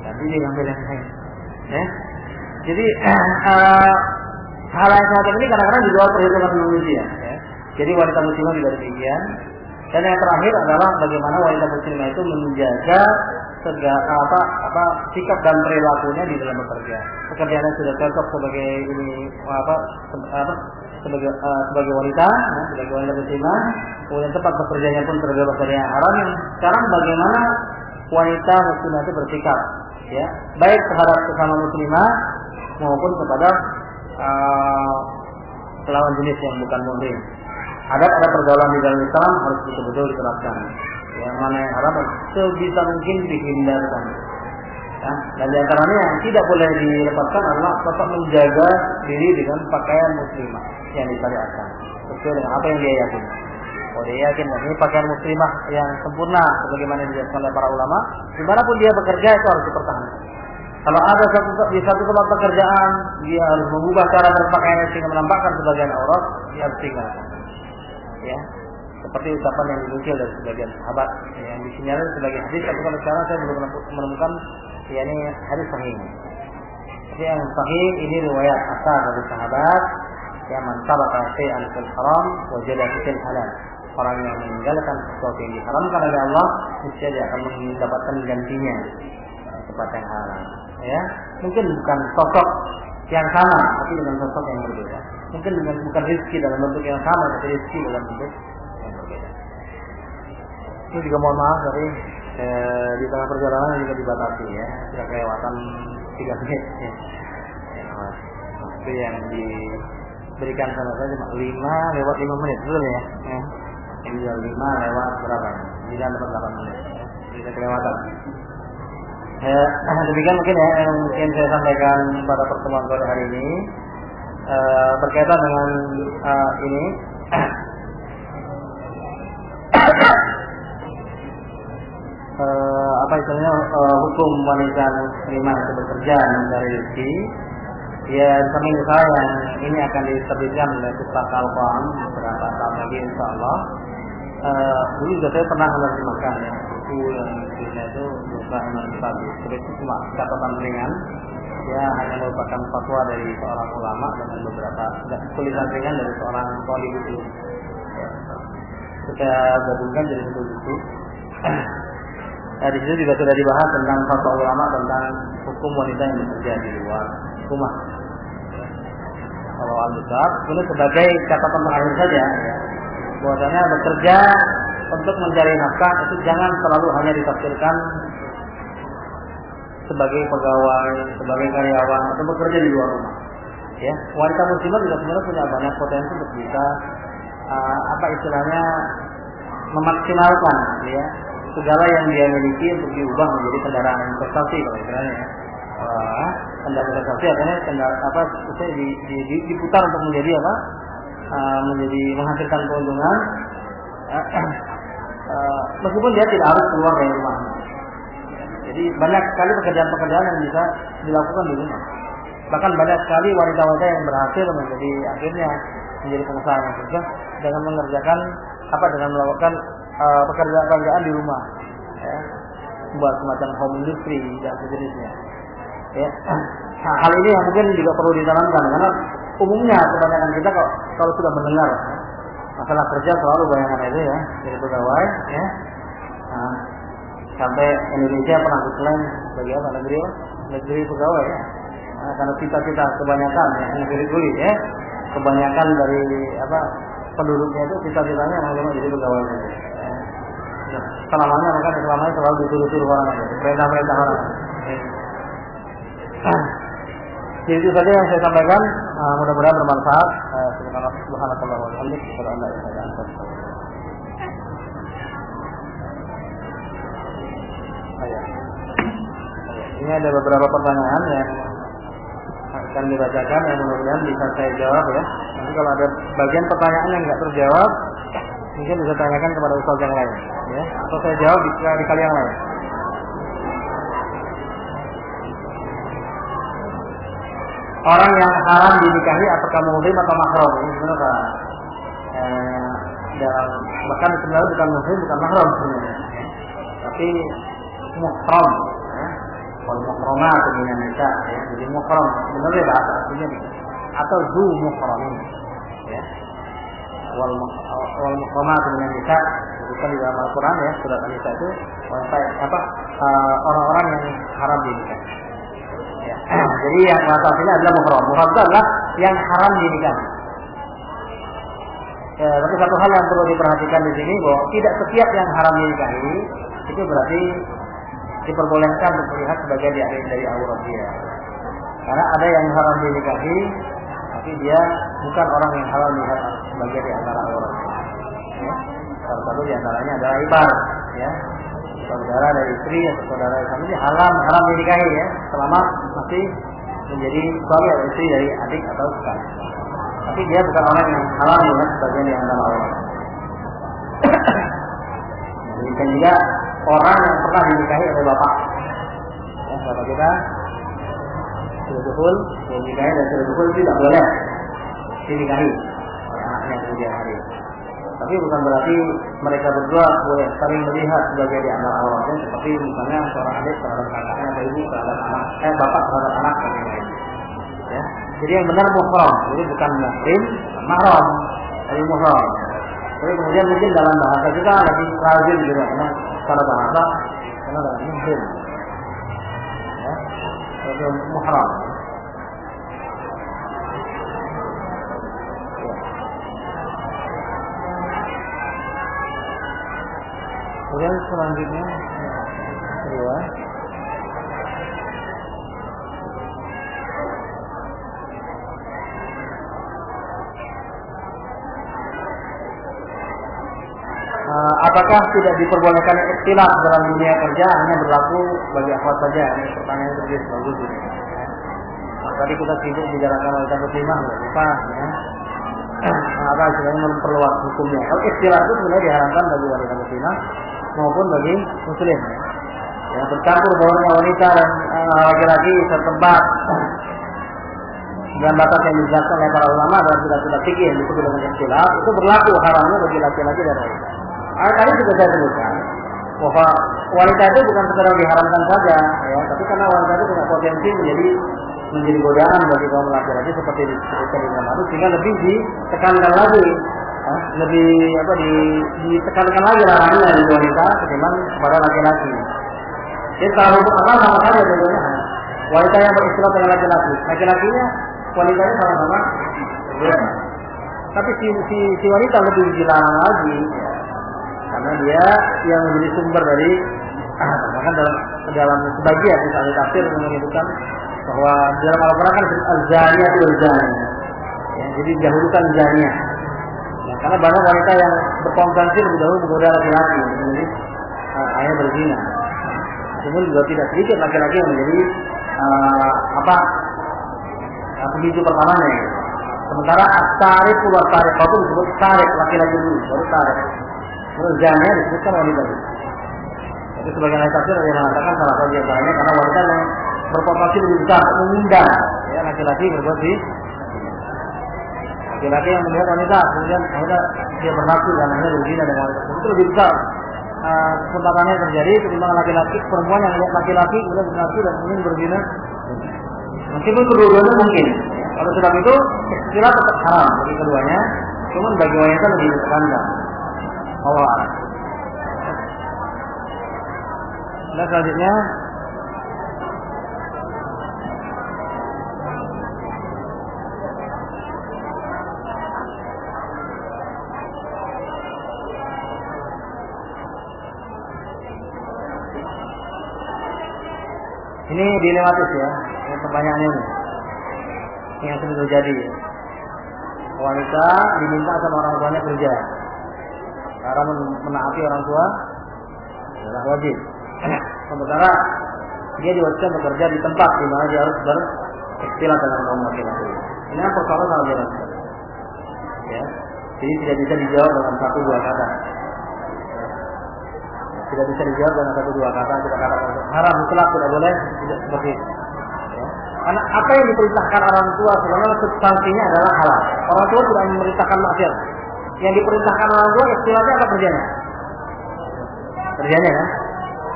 Nanti dia ngambil yang lain. Ya. Jadi hal yang semacam ini kadang-kadang di luar perhitungan manusia. Ya. Jadi wanita muslimah juga demikian. Dan yang terakhir adalah bagaimana wanita muslimah itu menjaga segala sikap dan perilakunya di dalam bekerja. Pekerjaannya sudah cocok sebagai sebagai wanita, sebagai wanita muslimah. Kemudian tempat bekerjanya pun terbebas dari yang haram. Sekarang bagaimana wanita muslimah itu bersikap, ya, baik terhadap sesama muslimah maupun kepada lawan jenis yang bukan muslim. Ada pergaulan di dalam Islam harus betul-betul diterapkan. Yang mana yang haram sebisa mungkin dihindarkan. Ya, dan di antaranya yang tidak boleh dilepaskan adalah tetap menjaga diri dengan pakaian muslimah yang disyariatkan sesuai dengan apa yang dia yakini. Oh, dia yakin ini pakaian muslimah yang sempurna sebagaimana dijelaskan oleh para ulama, dimanapun dia bekerja itu harus dipertahankan. Kalau ada di satu tempat pekerjaan dia harus mengubah cara berpakaian sehingga menampakkan sebagian aurat, dia harus tinggalkan. Ya, seperti ucapan yang dinukil dari sebagian sahabat yang disinyalir sebagai hadis, tapi kalau sekarang saya belum menemukan yakni hadis sahih. Jadi yang sahih ini riwayat asal dari sahabat yang mentabaka syai'an fil haram wajada fil halal. Orang yang meninggalkan sesuatu yang diharamkan oleh Allah, niscaya dia akan mendapatkan gantinya tempat yang halal. Ya, mungkin bukan sosok yang sama, tapi dengan sosok yang berbeda. Mungkin bukan rezeki dalam bentuk yang sama, tapi rezeki dalam bentuk yang berbeda. Ini juga mohon maaf dari di tengah perjalanan juga dibatasi, ya, sudah kelewatan 3 menit. Ya. Waktu yang diberikan sama saya cuma 5 menit, betul ya? Ya. Ini 5 lewat berapa? 9 lewat 8 menit. Ya. Jadi kelewatan. Demikian mungkin ya yang mungkin saya sampaikan pada pertemuan sore hari ini berkaitan dengan ini apa istilahnya hukum wanita muslimah untuk bekerja mencari rezeki. Ya, kami saya yang ini akan diterbitkan oleh Pusat Al-Qam beberapa tahun lagi insyaallah. Dulu juga saya pernah menerjemahkan ya buku yang isinya itu Nusrah Iman Tadi. Seperti cuma catatan ringan, ya hanya merupakan fatwa dari seorang ulama dengan beberapa tulisan ringan dari seorang wali itu. Ya, kita gabungkan jadi satu buku. Di situ juga sudah dibahas tentang fatwa ulama tentang hukum wanita yang bekerja di luar rumah. Kalau al-besar, ini sebagai catatan terakhir saja. Ya. Bahwasanya bekerja untuk mencari nafkah itu jangan selalu hanya ditafsirkan sebagai pegawai, sebagai karyawan atau bekerja di luar rumah. Ya, wanita muslimah juga sebenarnya punya banyak potensi untuk bisa apa istilahnya memaksimalkan ya segala yang dia miliki untuk diubah menjadi kendaraan investasi kalau istilahnya ya. Kendaraan investasi artinya diputar untuk menjadi apa? Menjadi menghasilkan keuntungan meskipun dia tidak harus keluar dari rumah. Jadi banyak sekali pekerjaan-pekerjaan yang bisa dilakukan di rumah. Bahkan banyak sekali wanita-wanita yang berhasil menjadi akhirnya menjadi pengusaha yang sukses dengan mengerjakan dengan melakukan pekerjaan-pekerjaan di rumah, ya, buat semacam home industry dan sejenisnya. Ya. Nah, hal ini yang mungkin juga perlu ditanamkan karena umumnya kebanyakan kita kalau sudah mendengar masalah kerja selalu bayangan itu ya jadi pegawai ya. Nah, sampai Indonesia pernah diklaim sebagai apa negeri pegawai ya. Nah, karena cita-cita kebanyakan ya negeri kulit ya kebanyakan dari penduduknya itu cita-citanya memang jadi pegawai saja. Ya. Selamanya selalu disuruh-suruh orang aja, perintah-perintah orang. Ya. Jadi itu saja yang saya sampaikan. Mudah-mudahan bermanfaat. Subhanallah wa bihamdihi asyhadu an la ilaha illa anta Ini ada beberapa pertanyaan yang akan dibacakan yang mudah-mudahan bisa saya jawab ya. Nanti kalau ada bagian pertanyaan yang nggak terjawab, mungkin bisa tanyakan kepada ustaz yang lain, ya. Atau saya jawab di kali yang lain. Orang yang haram dinikahi apakah muhrim atau mahram? Ini sebenarnya bahkan sebenarnya bukan muhrim, bukan mahram sebenarnya, tapi muhram. Wal muhramat minan nisa ya. Jadi muhram sebenarnya bahasa aslinya atau zu muhramin ya. wal muhramat minan nisa, bukan di dalam Al-Qur'an ya, surat An-Nisa itu orang-orang yang haram dinikahi. Ya. Jadi yang masalah ini adalah muhram. Muhram itu adalah yang haram dinikahi. Ya, tapi satu hal yang perlu diperhatikan di sini bahwa tidak setiap yang haram dinikahi itu berarti diperbolehkan untuk melihat sebagai dari aurat dia. Karena ada yang haram dinikahi, tapi dia bukan orang yang halal melihat sebagai di antara aurat. Ya. Salah satu di antaranya adalah ibar, ya. Saudara dari istri atau saudara dari suami haram dinikahi ya, selama masih menjadi suami atau istri dari adik atau kakak. Tapi dia bukan orang yang halal melihat sebagai di antara aurat. Demikian juga orang yang pernah dinikahi oleh bapak. Ya, bapak kita sudah dukul, dinikahi dan sudah dukul tidak boleh dinikahi oleh anaknya kemudian hari. Tapi bukan berarti mereka berdua boleh saling melihat sebagai di antara auratnya, seperti misalnya seorang adik terhadap kakaknya atau ibu terhadap anak, bapak terhadap anak dan lain-lain. Ya. Jadi yang benar muhram, jadi bukan muhrim, mahram, tapi muhram. Jadi kemudian mungkin dalam bahasa kita lebih lazim juga, karena secara bahasa karena dalam muhrim, ya, jadi muhram. Kemudian selanjutnya kedua, apakah tidak diperbolehkan ikhtilaf dalam dunia kerja, hanya berlaku bagi akhwat saja? Ini pertanyaan serius bagus ini. Tadi kita sibuk bicarakan wanita muslimah, lupa ya. Apa istilahnya memperluas hukumnya. Kalau ikhtilaf itu sebenarnya diharamkan bagi wanita muslimah maupun bagi muslim. Ya, bercampur baurnya wanita dan laki-laki setempat dan batas yang dijelaskan oleh para ulama dalam kitab-kitab fikih yang disebut dengan ikhtilaf itu berlaku haramnya bagi laki-laki dan wanita. Tadi juga saya sebutkan bahwa wanita itu bukan sekedar diharamkan saja, ya, tapi karena wanita itu punya potensi menjadi godaan bagi kaum laki-laki seperti disebutkan di dalam hadis, sehingga lebih ditekankan lagi, ya, ditekankan lagi larangan dari wanita ketimbang kepada laki-laki. Jadi kalau apa sama saja tentunya wanita yang beristilah dengan laki-laki, laki-lakinya wanitanya sama-sama berbeda. Tapi si wanita lebih dilarang lagi. Ya. Karena dia yang menjadi sumber dari bahkan dalam sebagian misalnya tafsir menyebutkan bahwa dalam Al-Qur'an kan al-zaniyah itu al-zaniyah. Ya, jadi dahulukan zaniyah. Ya, karena banyak wanita yang berpotensi lebih dahulu menggoda laki-laki menjadi ayah berzina. Namun juga tidak sedikit laki-laki yang menjadi pemicu pertamanya. Sementara as-sarif keluar sarif itu disebut sarif laki-laki dulu, baru sarif. Terus jangan disebutkan wanita. Jadi sebagian ayat tafsir yang mengatakan salah satu di antaranya karena wanita yang berpotensi lebih besar mengundang, ya, laki-laki berbuat di laki-laki yang melihat wanita kemudian wanita dia berlaku dan hanya berzina dengan wanita itu lebih besar kesempatan yang terjadi ketimbang laki-laki perempuan yang melihat laki-laki kemudian berlaku dan kemudian berzina. Meskipun kedua-duanya mungkin, ya. Kalau sudah itu istilah tetap haram bagi keduanya, cuma bagi wanita lebih ditekankan. Allah. Nah selanjutnya ini dilematis ya, pertanyaannya ini yang sering terjadi. Wanita diminta sama orang tuanya kerja. Cara menaati orang tua adalah wajib. Sementara dia diwajibkan bekerja di tempat di mana dia harus berikhtilat dengan kaum laki-laki. Ini persoalan sangat jelas. Ya, jadi tidak bisa dijawab dengan satu dua kata. Tidak bisa dijawab dengan satu dua kata. Kita katakan haram mutlak tidak boleh, tidak seperti itu. Ya. Karena apa yang diperintahkan orang tua sebenarnya substansinya adalah halal. Orang tua tidak memerintahkan maksiat. Yang diperintahkan orang tua istilahnya apa kerjanya? Kerjanya kan?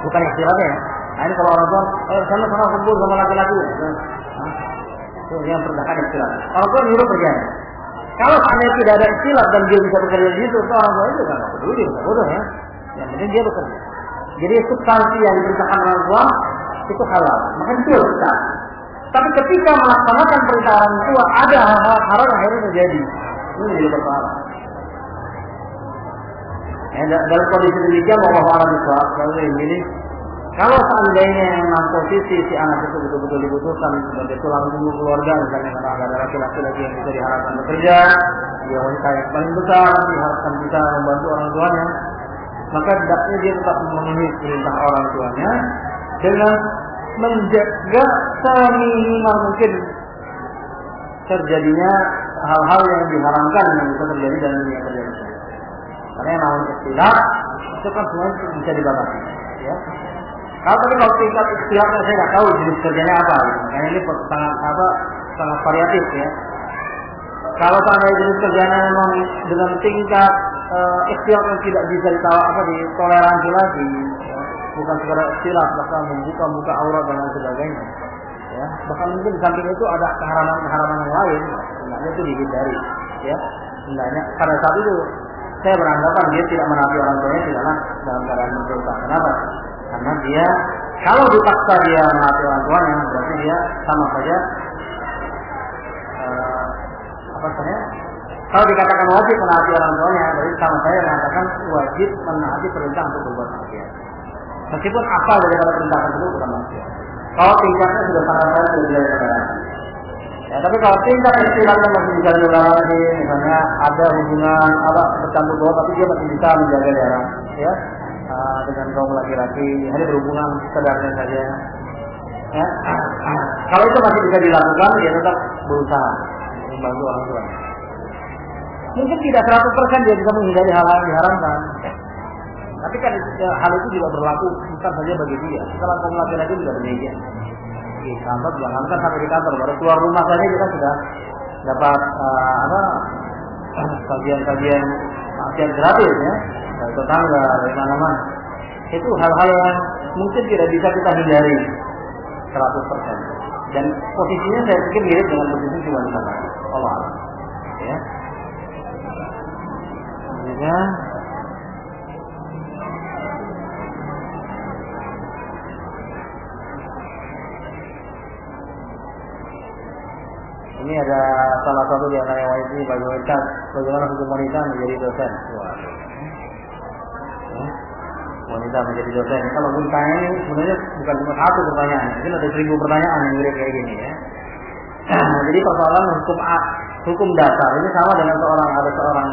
Bukan istilahnya. Nah ini kalau orang tua, sana kumpul sama laki-laki. Itu yang perintahkan istilahnya. Orang tua nyuruh kerjanya. Kalau seandainya tidak ada istilah dan dia bisa bekerja di situ, orang tua itu nggak peduli, nggak bodoh ya. Yang penting dia bekerja. Jadi substansi yang diperintahkan orang tua itu halal, maka itu besar. Tapi ketika melaksanakan perintah orang tua ada hal-hal haram yang akhirnya terjadi, ini menjadi persoalan. Ya, dalam kondisi demikian, Allah Taala ini, kalau seandainya yang posisi si anak itu betul-betul dibutuhkan sebagai tulang punggung keluarga, misalnya karena ada laki-laki lagi yang bisa diharapkan bekerja, dia wanita yang paling besar, diharapkan bisa membantu orang tuanya, maka hendaknya dia tetap memenuhi perintah orang tuanya dengan menjaga seminimal mungkin terjadinya hal-hal yang diharamkan yang bisa terjadi dalam dunia kerja. Karena yang namanya istilah itu kan semuanya bisa dibatasi. Ya. Kalau tingkat istilahnya saya nggak tahu jenis kerjanya apa. Karena ini sangat variatif ya. Kalau seandainya jenis kerjanya memang dengan tingkat istilah yang tidak bisa ditoleransi lagi, ya. Bukan sekedar istilah, bahkan membuka aurat dan lain sebagainya. Ya, bahkan mungkin di samping itu ada keharaman yang lain, sebenarnya itu dihindari. Ya, sebenarnya pada saat itu saya beranggapan dia tidak menaati orang tuanya tidaklah dalam keadaan berdosa. Kenapa? Karena dia kalau dipaksa dia menaati orang tuanya, berarti dia sama saja kalau dikatakan wajib menaati orang tuanya, berarti sama saya mengatakan wajib menaati perintah untuk berbuat maksiat. Meskipun asal daripada perintah tersebut bukan maksiat. Kalau tingkatnya sudah sangat berbeda keadaan. Ya, tapi kalau tingkat istilahnya masih bisa diulangi, misalnya ada hubungan bercampur baur, tapi dia masih bisa menjaga jarak, ya, dengan kaum laki-laki, hanya berhubungan sekedarnya saja. Ya, kalau itu masih bisa dilakukan, dia tetap berusaha membantu orang tua. Mungkin tidak 100% dia bisa menghindari hal-hal yang diharamkan. Tapi kan hal itu juga berlaku bukan saja bagi dia. Kalau kaum laki-laki juga demikian. Di kantor jangankan sampai di kantor, baru keluar rumah saja kita sudah dapat kajian-kajian maksiat gratis ya, dari tetangga, dari mana-mana. Itu hal-hal yang mungkin tidak bisa kita hindari 100%. Dan posisinya saya pikir mirip dengan posisi cuma di sana. Allah. Ya. Selanjutnya ini ada salah satu di antara wanita bagi wanita, bagaimana hukum wanita menjadi dosen. Wanita menjadi dosen. Kalau ditanya ini sebenarnya bukan cuma satu pertanyaan, mungkin ada 1000 pertanyaan yang mirip kayak gini ya. Jadi persoalan hukum dasar ini sama dengan seorang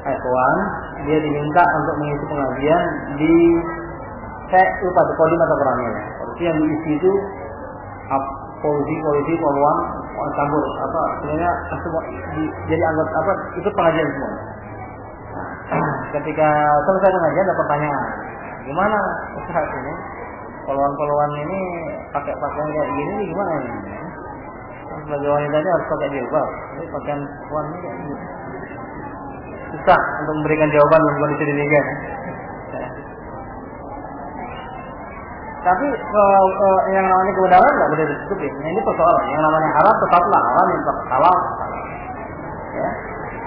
ikhwan, dia diminta untuk mengisi pengajian di saya lupa kodim atau perannya. Polisi yang diisi itu polisi, poluan, campur sebenarnya semua jadi anggota ikut pengajian semua. Ketika selesai pengajian ada pertanyaan, gimana Ustaz ini poluan ini pakai pakaian kayak gini gimana ini? Sebagai wanitanya harus pakai jilbab, ini pakaian wanita kayak gini. Susah untuk memberikan jawaban dalam kondisi demikian. Tapi yang namanya kebenaran nggak boleh ditutupi. Ini persoalan. Yang namanya haram tetaplah haram, yang halal. Ya.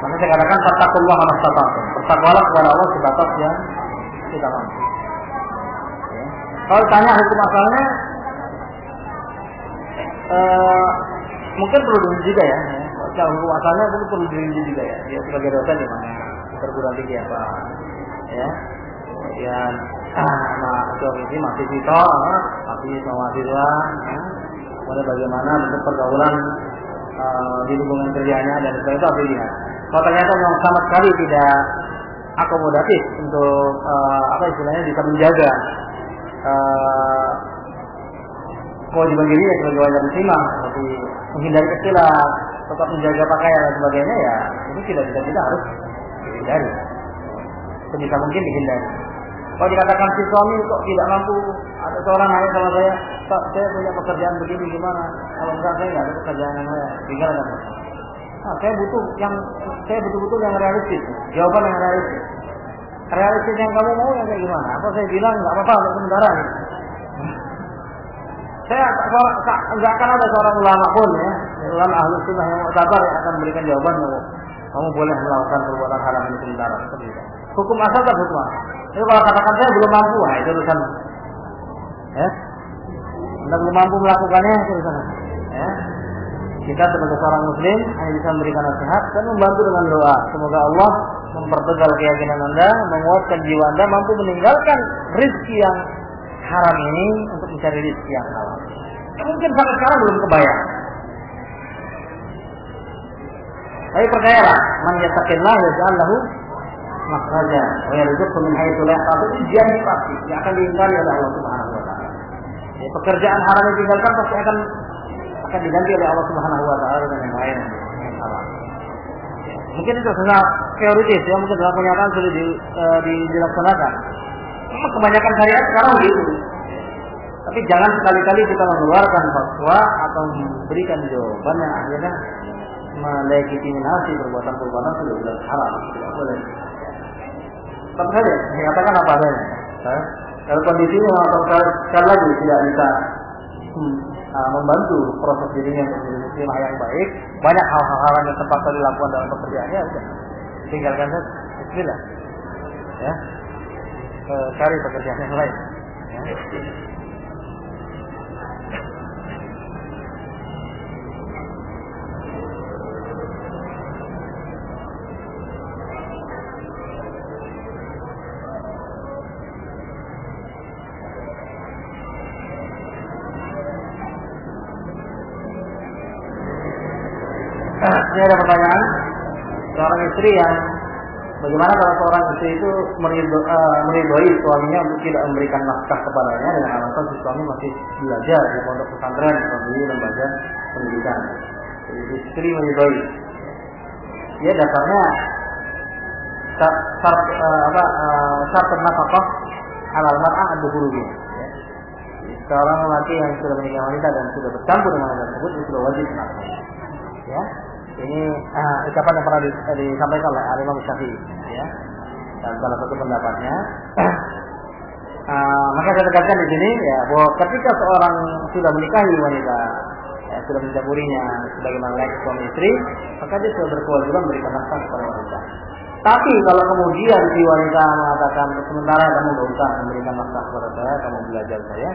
Maka saya katakan fattaqullah mastata'tum. Bertakwalah kepada Allah sebatas yang kita mampu. Ya. Kalau ditanya hukum asalnya, mungkin perlu diuji juga ya. Kalau hukum asalnya itu perlu diuji juga ya. Dia sebagai dosen di mana perguruan tinggi apa, ya. Kemudian ini masih siswa, mahasiswa, kemudian bagaimana bentuk pergaulan di lingkungan kerjanya dan sebagainya itu dilihat. Kalau ternyata memang sama sekali tidak akomodatif untuk istilahnya bisa menjaga kewajiban dirinya sebagai wajib muslimah, seperti menghindari istilah, tetap menjaga pakaian dan sebagainya, ya itu tidak harus dihindari. Sebisa mungkin dihindari. Kalau dikatakan si suami kok tidak mampu, ada seorang nanya sama saya, Pak, saya punya pekerjaan begini gimana? Kalau enggak saya nggak ada pekerjaan yang lain. Tinggal kan? Saya betul-betul yang realistis. Jawaban yang realistis. Realistis yang kamu mau yang kayak gimana? Apa saya bilang nggak apa-apa untuk sementara nih. Saya nggak akan ada seorang ulama pun ya, ulama ahlu sunnah yang sabar yang akan memberikan jawaban kamu boleh melakukan perbuatan haram ini sementara. Hukum asal kan hukum. Jadi kalau katakan saya belum mampu, nah itu urusan. Ya, Anda belum mampu melakukannya, itu urusan. Ya. Kita sebagai seorang muslim hanya bisa memberikan nasihat dan membantu dengan doa. Semoga Allah mempertegal keyakinan Anda, menguatkan jiwa Anda, mampu meninggalkan rezeki yang haram ini untuk mencari rezeki yang halal. Mungkin sampai sekarang belum kebayang. Tapi percayalah, man yattaqillah yaj'al lahu makhraja wa yarzuqhu min haitsu la yahtasib. Dia pasti akan dihindari oleh Allah Subhanahu wa taala. Ya, pekerjaan haram yang ditinggalkan pasti akan diganti oleh Allah Subhanahu wa taala dengan yang lain yang halal. Mungkin itu sesuatu teoritis ya, mungkin dalam kenyataan sudah dilaksanakan. Memang kebanyakan syariat sekarang begitu. Tapi jangan sekali-kali kita mengeluarkan fatwa atau memberikan jawaban yang akhirnya melegitimasi perbuatan-perbuatan sudah jelas haram. Tidak boleh. Tentu saja, saya katakan apa adanya. Kalau kondisinya atau sekali lagi tidak bisa membantu proses dirinya untuk menjadi muslimah yang baik, banyak hal-hal yang terpaksa dilakukan dalam pekerjaannya, udah tinggalkan saja. Bismillah. Ya, cari pekerjaan yang lain. Ya. Ini ada pertanyaan, seorang istri yang bagaimana kalau seorang istri itu meridhoi suaminya untuk tidak memberikan nafkah kepadanya dengan alasan si suami masih belajar di pondok pesantren atau di lembaga pendidikan. Jadi istri meridhoi, ya dasarnya syarat nafkah halal mar'ah ad-dukhulu. Seorang lelaki yang sudah menikah wanita dan sudah bercampur dengan wanita tersebut itu sudah wajib nafkah. Ya, ini ucapan yang pernah disampaikan oleh Imam Syafi'i, ya, dan salah satu pendapatnya. Maka saya tegaskan di sini, ya, bahwa ketika seorang sudah menikahi wanita, ya, sudah mencampurinya sebagaimana layaknya suami istri, maka dia sudah berkewajiban memberikan nafkah kepada wanita. Tapi kalau kemudian si wanita mengatakan sementara kamu tidak usah memberikan nafkah kepada saya, kamu belajar saya,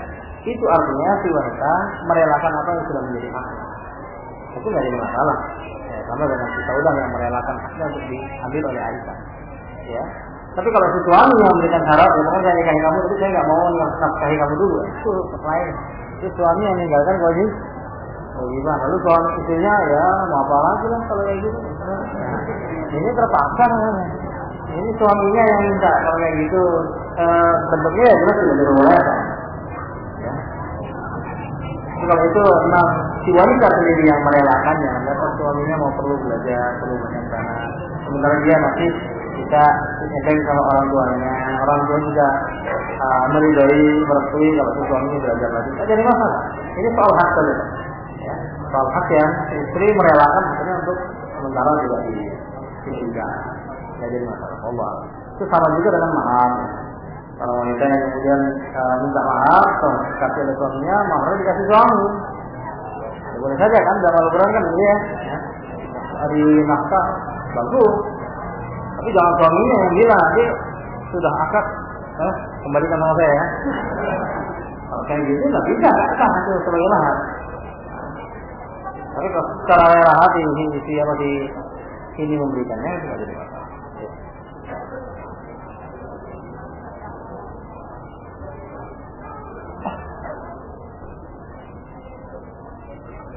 itu artinya si wanita merelakan apa yang sudah menjadi haknya. Itu nggak ada masalah. Ya, sama dengan si Saudah yang merelakan haknya untuk diambil oleh Aisyah. Ya. Tapi kalau si suami yang memberikan syarat, ya pokoknya saya nikahi kamu, tapi saya nggak mau nafkahi kamu dulu. Itu lain. Itu suami yang meninggalkan kewajiban. Lalu suami istrinya ya mau apa lagi lah kalau kayak gitu. Nah, ini terpaksa namanya. Ini suaminya yang minta kalau kayak gitu. Bentuknya ya jelas tidak diperbolehkan. Ya. Kalau itu memang si wanita sendiri yang merelakannya, dapat suaminya mau perlu belajar, perlu banyak sana. Sementara dia masih bisa ngedeng sama orang tuanya, orang tua juga meridhoi, merestui kalau suaminya belajar lagi. Tidak jadi masalah. Ini soal hak saja, ya. Soal hak yang istri merelakan akhirnya untuk sementara juga ditinggal. Tidak jadi masalah. Allah. Itu sama juga dengan mahar. Kalau wanita yang kemudian minta mahar, kasih oleh suaminya, maharnya dikasih suami. Ya, boleh saja kan, dalam Al-Quran kan gitu ya. Hari nafkah bagus, tapi jangan suaminya yang bilang, dia sudah akad, kembalikan sama saya ya. Kalau kayak gitu nggak bisa, nggak sah itu sebagai mahar. Tapi kalau secara rela hati ini memberikannya itu nggak jadi masalah.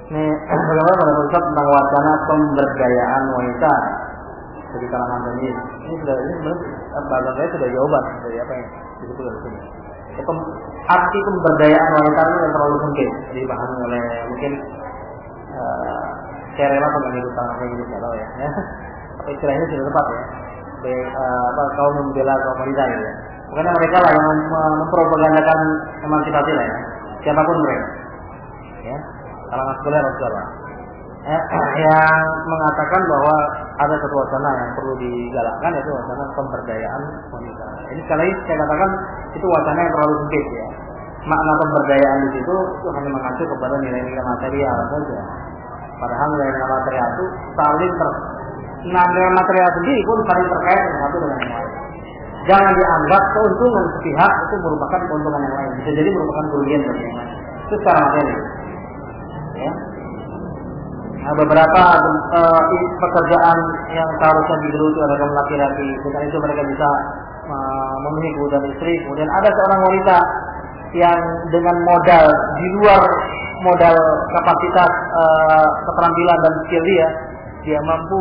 Ini bagaimana menurut Ustaz tentang wacana pemberdayaan wanita dari kalangan femis? Ini sebenarnya bahasa saya sudah jawaban dari apa yang disebutkan di sini. Arti pemberdayaan wanita itu yang terlalu sempit dipahami oleh mungkin saya rela pembantu tangan ini nggak tahu ya. Apa istilahnya sudah tepat ya? Kaum membela kaum wanita ya. Bukannya mereka lah yang mempropagandakan emansipasi lah ya. Siapapun mereka. Ya. Kalangan sekuler Rasulullah yang mengatakan bahwa ada satu wacana yang perlu digalakkan, yaitu wacana pemberdayaan wanita. Ini sekali lagi saya katakan itu wacana yang terlalu sempit ya. Makna pemberdayaan di situ itu hanya mengacu kepada nilai-nilai material saja. Padahal nilai-nilai material itu saling Nah, dengan material sendiri pun saling terkait dengan satu dengan yang lain. Jangan dianggap keuntungan sepihak itu merupakan keuntungan yang lain. Bisa jadi merupakan kerugian bagi yang lain. Itu secara materi. Ya. Nah, beberapa pekerjaan yang seharusnya digeluti oleh kaum laki-laki, dengan itu mereka bisa memenuhi kebutuhan istri. Kemudian ada seorang wanita yang dengan modal di luar modal kapasitas keterampilan dan skill dia mampu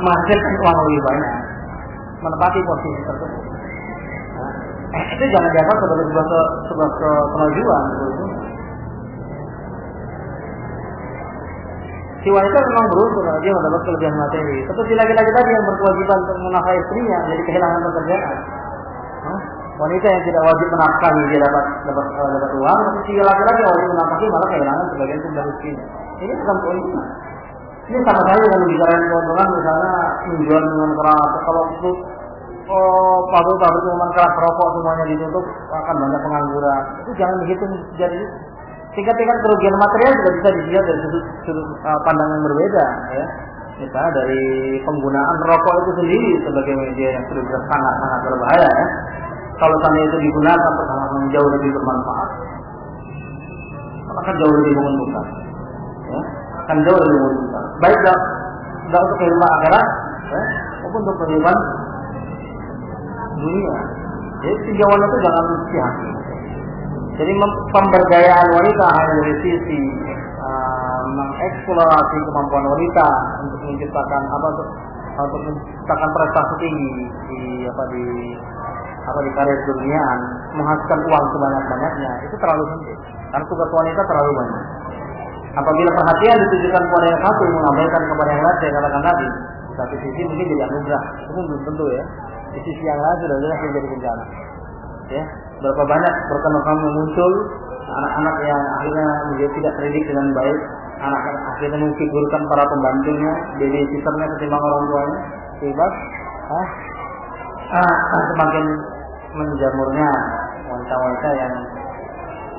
menghasilkan uang lebih banyak, menempati posisi tersebut. Nah, itu jangan dianggap sebagai sebuah kemajuan. Si wanita memang beruntung karena dia mendapat kelebihan materi. Seperti laki-laki tadi yang berkewajiban untuk menafkahi istrinya, jadi kehilangan pekerjaan. Wanita yang tidak wajib menafkahi dia dapat uang, tapi si laki-laki wajib menafkahi malah kehilangan sebagian dari istrinya. Ini bukan keuntungan. Ini sama saja dengan bicara keuntungan, misalnya menjual minuman keras. Kalau itu pabrik minuman keras, rokok semuanya ditutup, akan banyak pengangguran. Itu jangan dihitung jadi tingkat-tingkat kerugian material juga bisa dilihat dari sudut pandang yang berbeda, ya. Misalnya dari penggunaan rokok itu sendiri sebagai media yang sudah sangat berbahaya, ya. Kalau sampai itu digunakan pertama jauh lebih bermanfaat, akan jauh lebih menguntungkan, ya. Akan jauh lebih menguntungkan. Baik tidak untuk kehidupan akhirat, ya, maupun untuk kehidupan dunia. Jadi tinjauan itu jangan sepihak. Jadi pemberdayaan wanita hanya dari sisi mengeksplorasi kemampuan wanita untuk menciptakan untuk menciptakan prestasi tinggi di karir duniaan, menghasilkan uang sebanyak-banyaknya, itu terlalu sempit. Karena tugas wanita terlalu banyak. Apabila perhatian ditujukan kepada yang satu, mengabaikan kepada yang lain, saya katakan tadi, satu sisi mungkin jadi anugerah, itu belum tentu, ya. Di sisi yang lain sudah jelas menjadi bencana. Ya, berapa banyak berkembang muncul anak-anak yang akhirnya menjadi tidak terdidik dengan baik, anak yang akhirnya mengfigurkan para pembantunya, babysitternya ketimbang orang tuanya, bebas, semakin menjamurnya wanita-wanita yang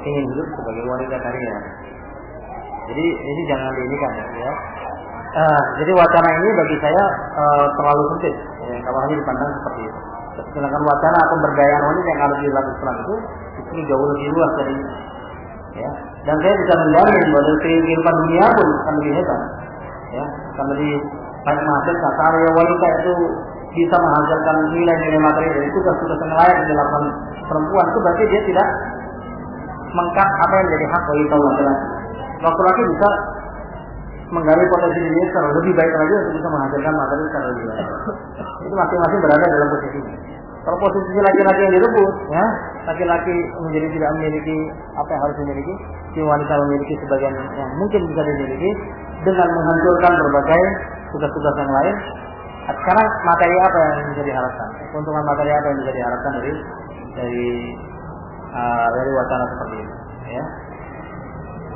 ingin hidup sebagai wanita karir. Jadi ini jangan diinikan, ya. Jadi wacana ini bagi saya terlalu sempit, ya, kalau hanya dipandang seperti itu. Sedangkan wacana pemberdayaan wanita yang harus dilakukan itu jauh lebih luas dari, ya. Dan saya bisa menjamin bahwa dari kehidupan dunia pun akan lebih hebat, ya, akan lebih banyak menghasilkan. Karena wanita itu bisa menghasilkan nilai-nilai materi dari tugas-tugas yang lain yang dilakukan perempuan, itu berarti dia tidak mengkat apa yang menjadi hak bagi kaum laki-laki. Laki-laki bisa menggali potensi dirinya secara lebih baik lagi untuk bisa menghasilkan materi secara lebih baik. Itu masing-masing berada dalam posisinya. Kalau posisi laki-laki yang direbut, ya, laki-laki menjadi tidak memiliki apa yang harus dimiliki, si wanita memiliki sebagian yang mungkin bisa dimiliki dengan menghancurkan berbagai tugas-tugas yang lain. Sekarang materi apa yang bisa diharapkan? Keuntungan materi apa yang bisa diharapkan dari wacana seperti ini? Ya.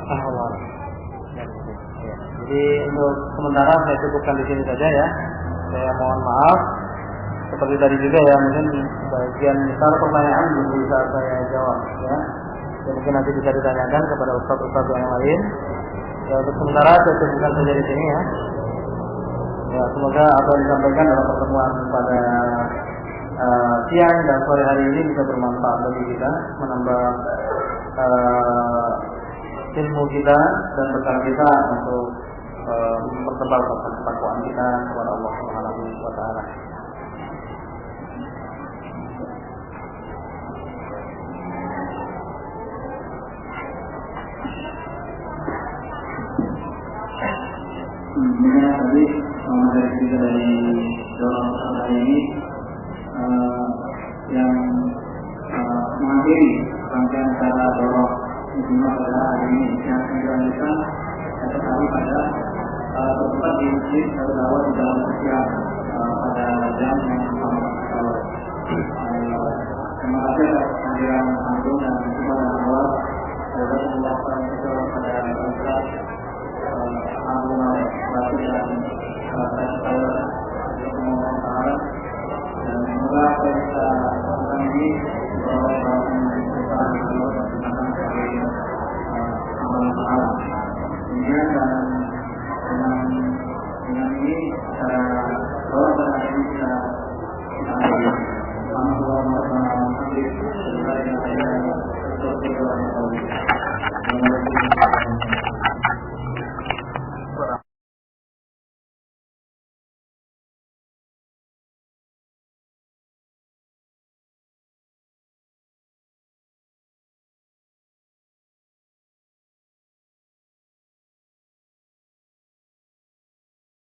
Allah. Ya. Jadi untuk sementara saya cukupkan di sini saja, ya. Saya mohon maaf. Seperti tadi juga, ya, mungkin bagian besar pertanyaan belum bisa saya jawab, ya. Dan mungkin nanti bisa ditanyakan kepada ustaz-ustaz yang lain. Ya, untuk sementara saya cukupkan saja di sini, ya. Ya, semoga apa yang disampaikan dalam pertemuan pada siang dan sore hari ini bisa bermanfaat bagi kita, menambah ilmu kita dan bekal kita untuk mempertebal ketakwaan kita kepada Allah Subhanahu wa taala. Tadi dari kita dari dalam hari ini yang mengakhiri rangkaian acara dorong Jumat pada hari ini yang dilanjutkan setiap hari pada tempat di masjid Darul di dalam siang pada jam yang sama. Terima kasih atas kehadiran antum dan semua yang awal. Semoga Allah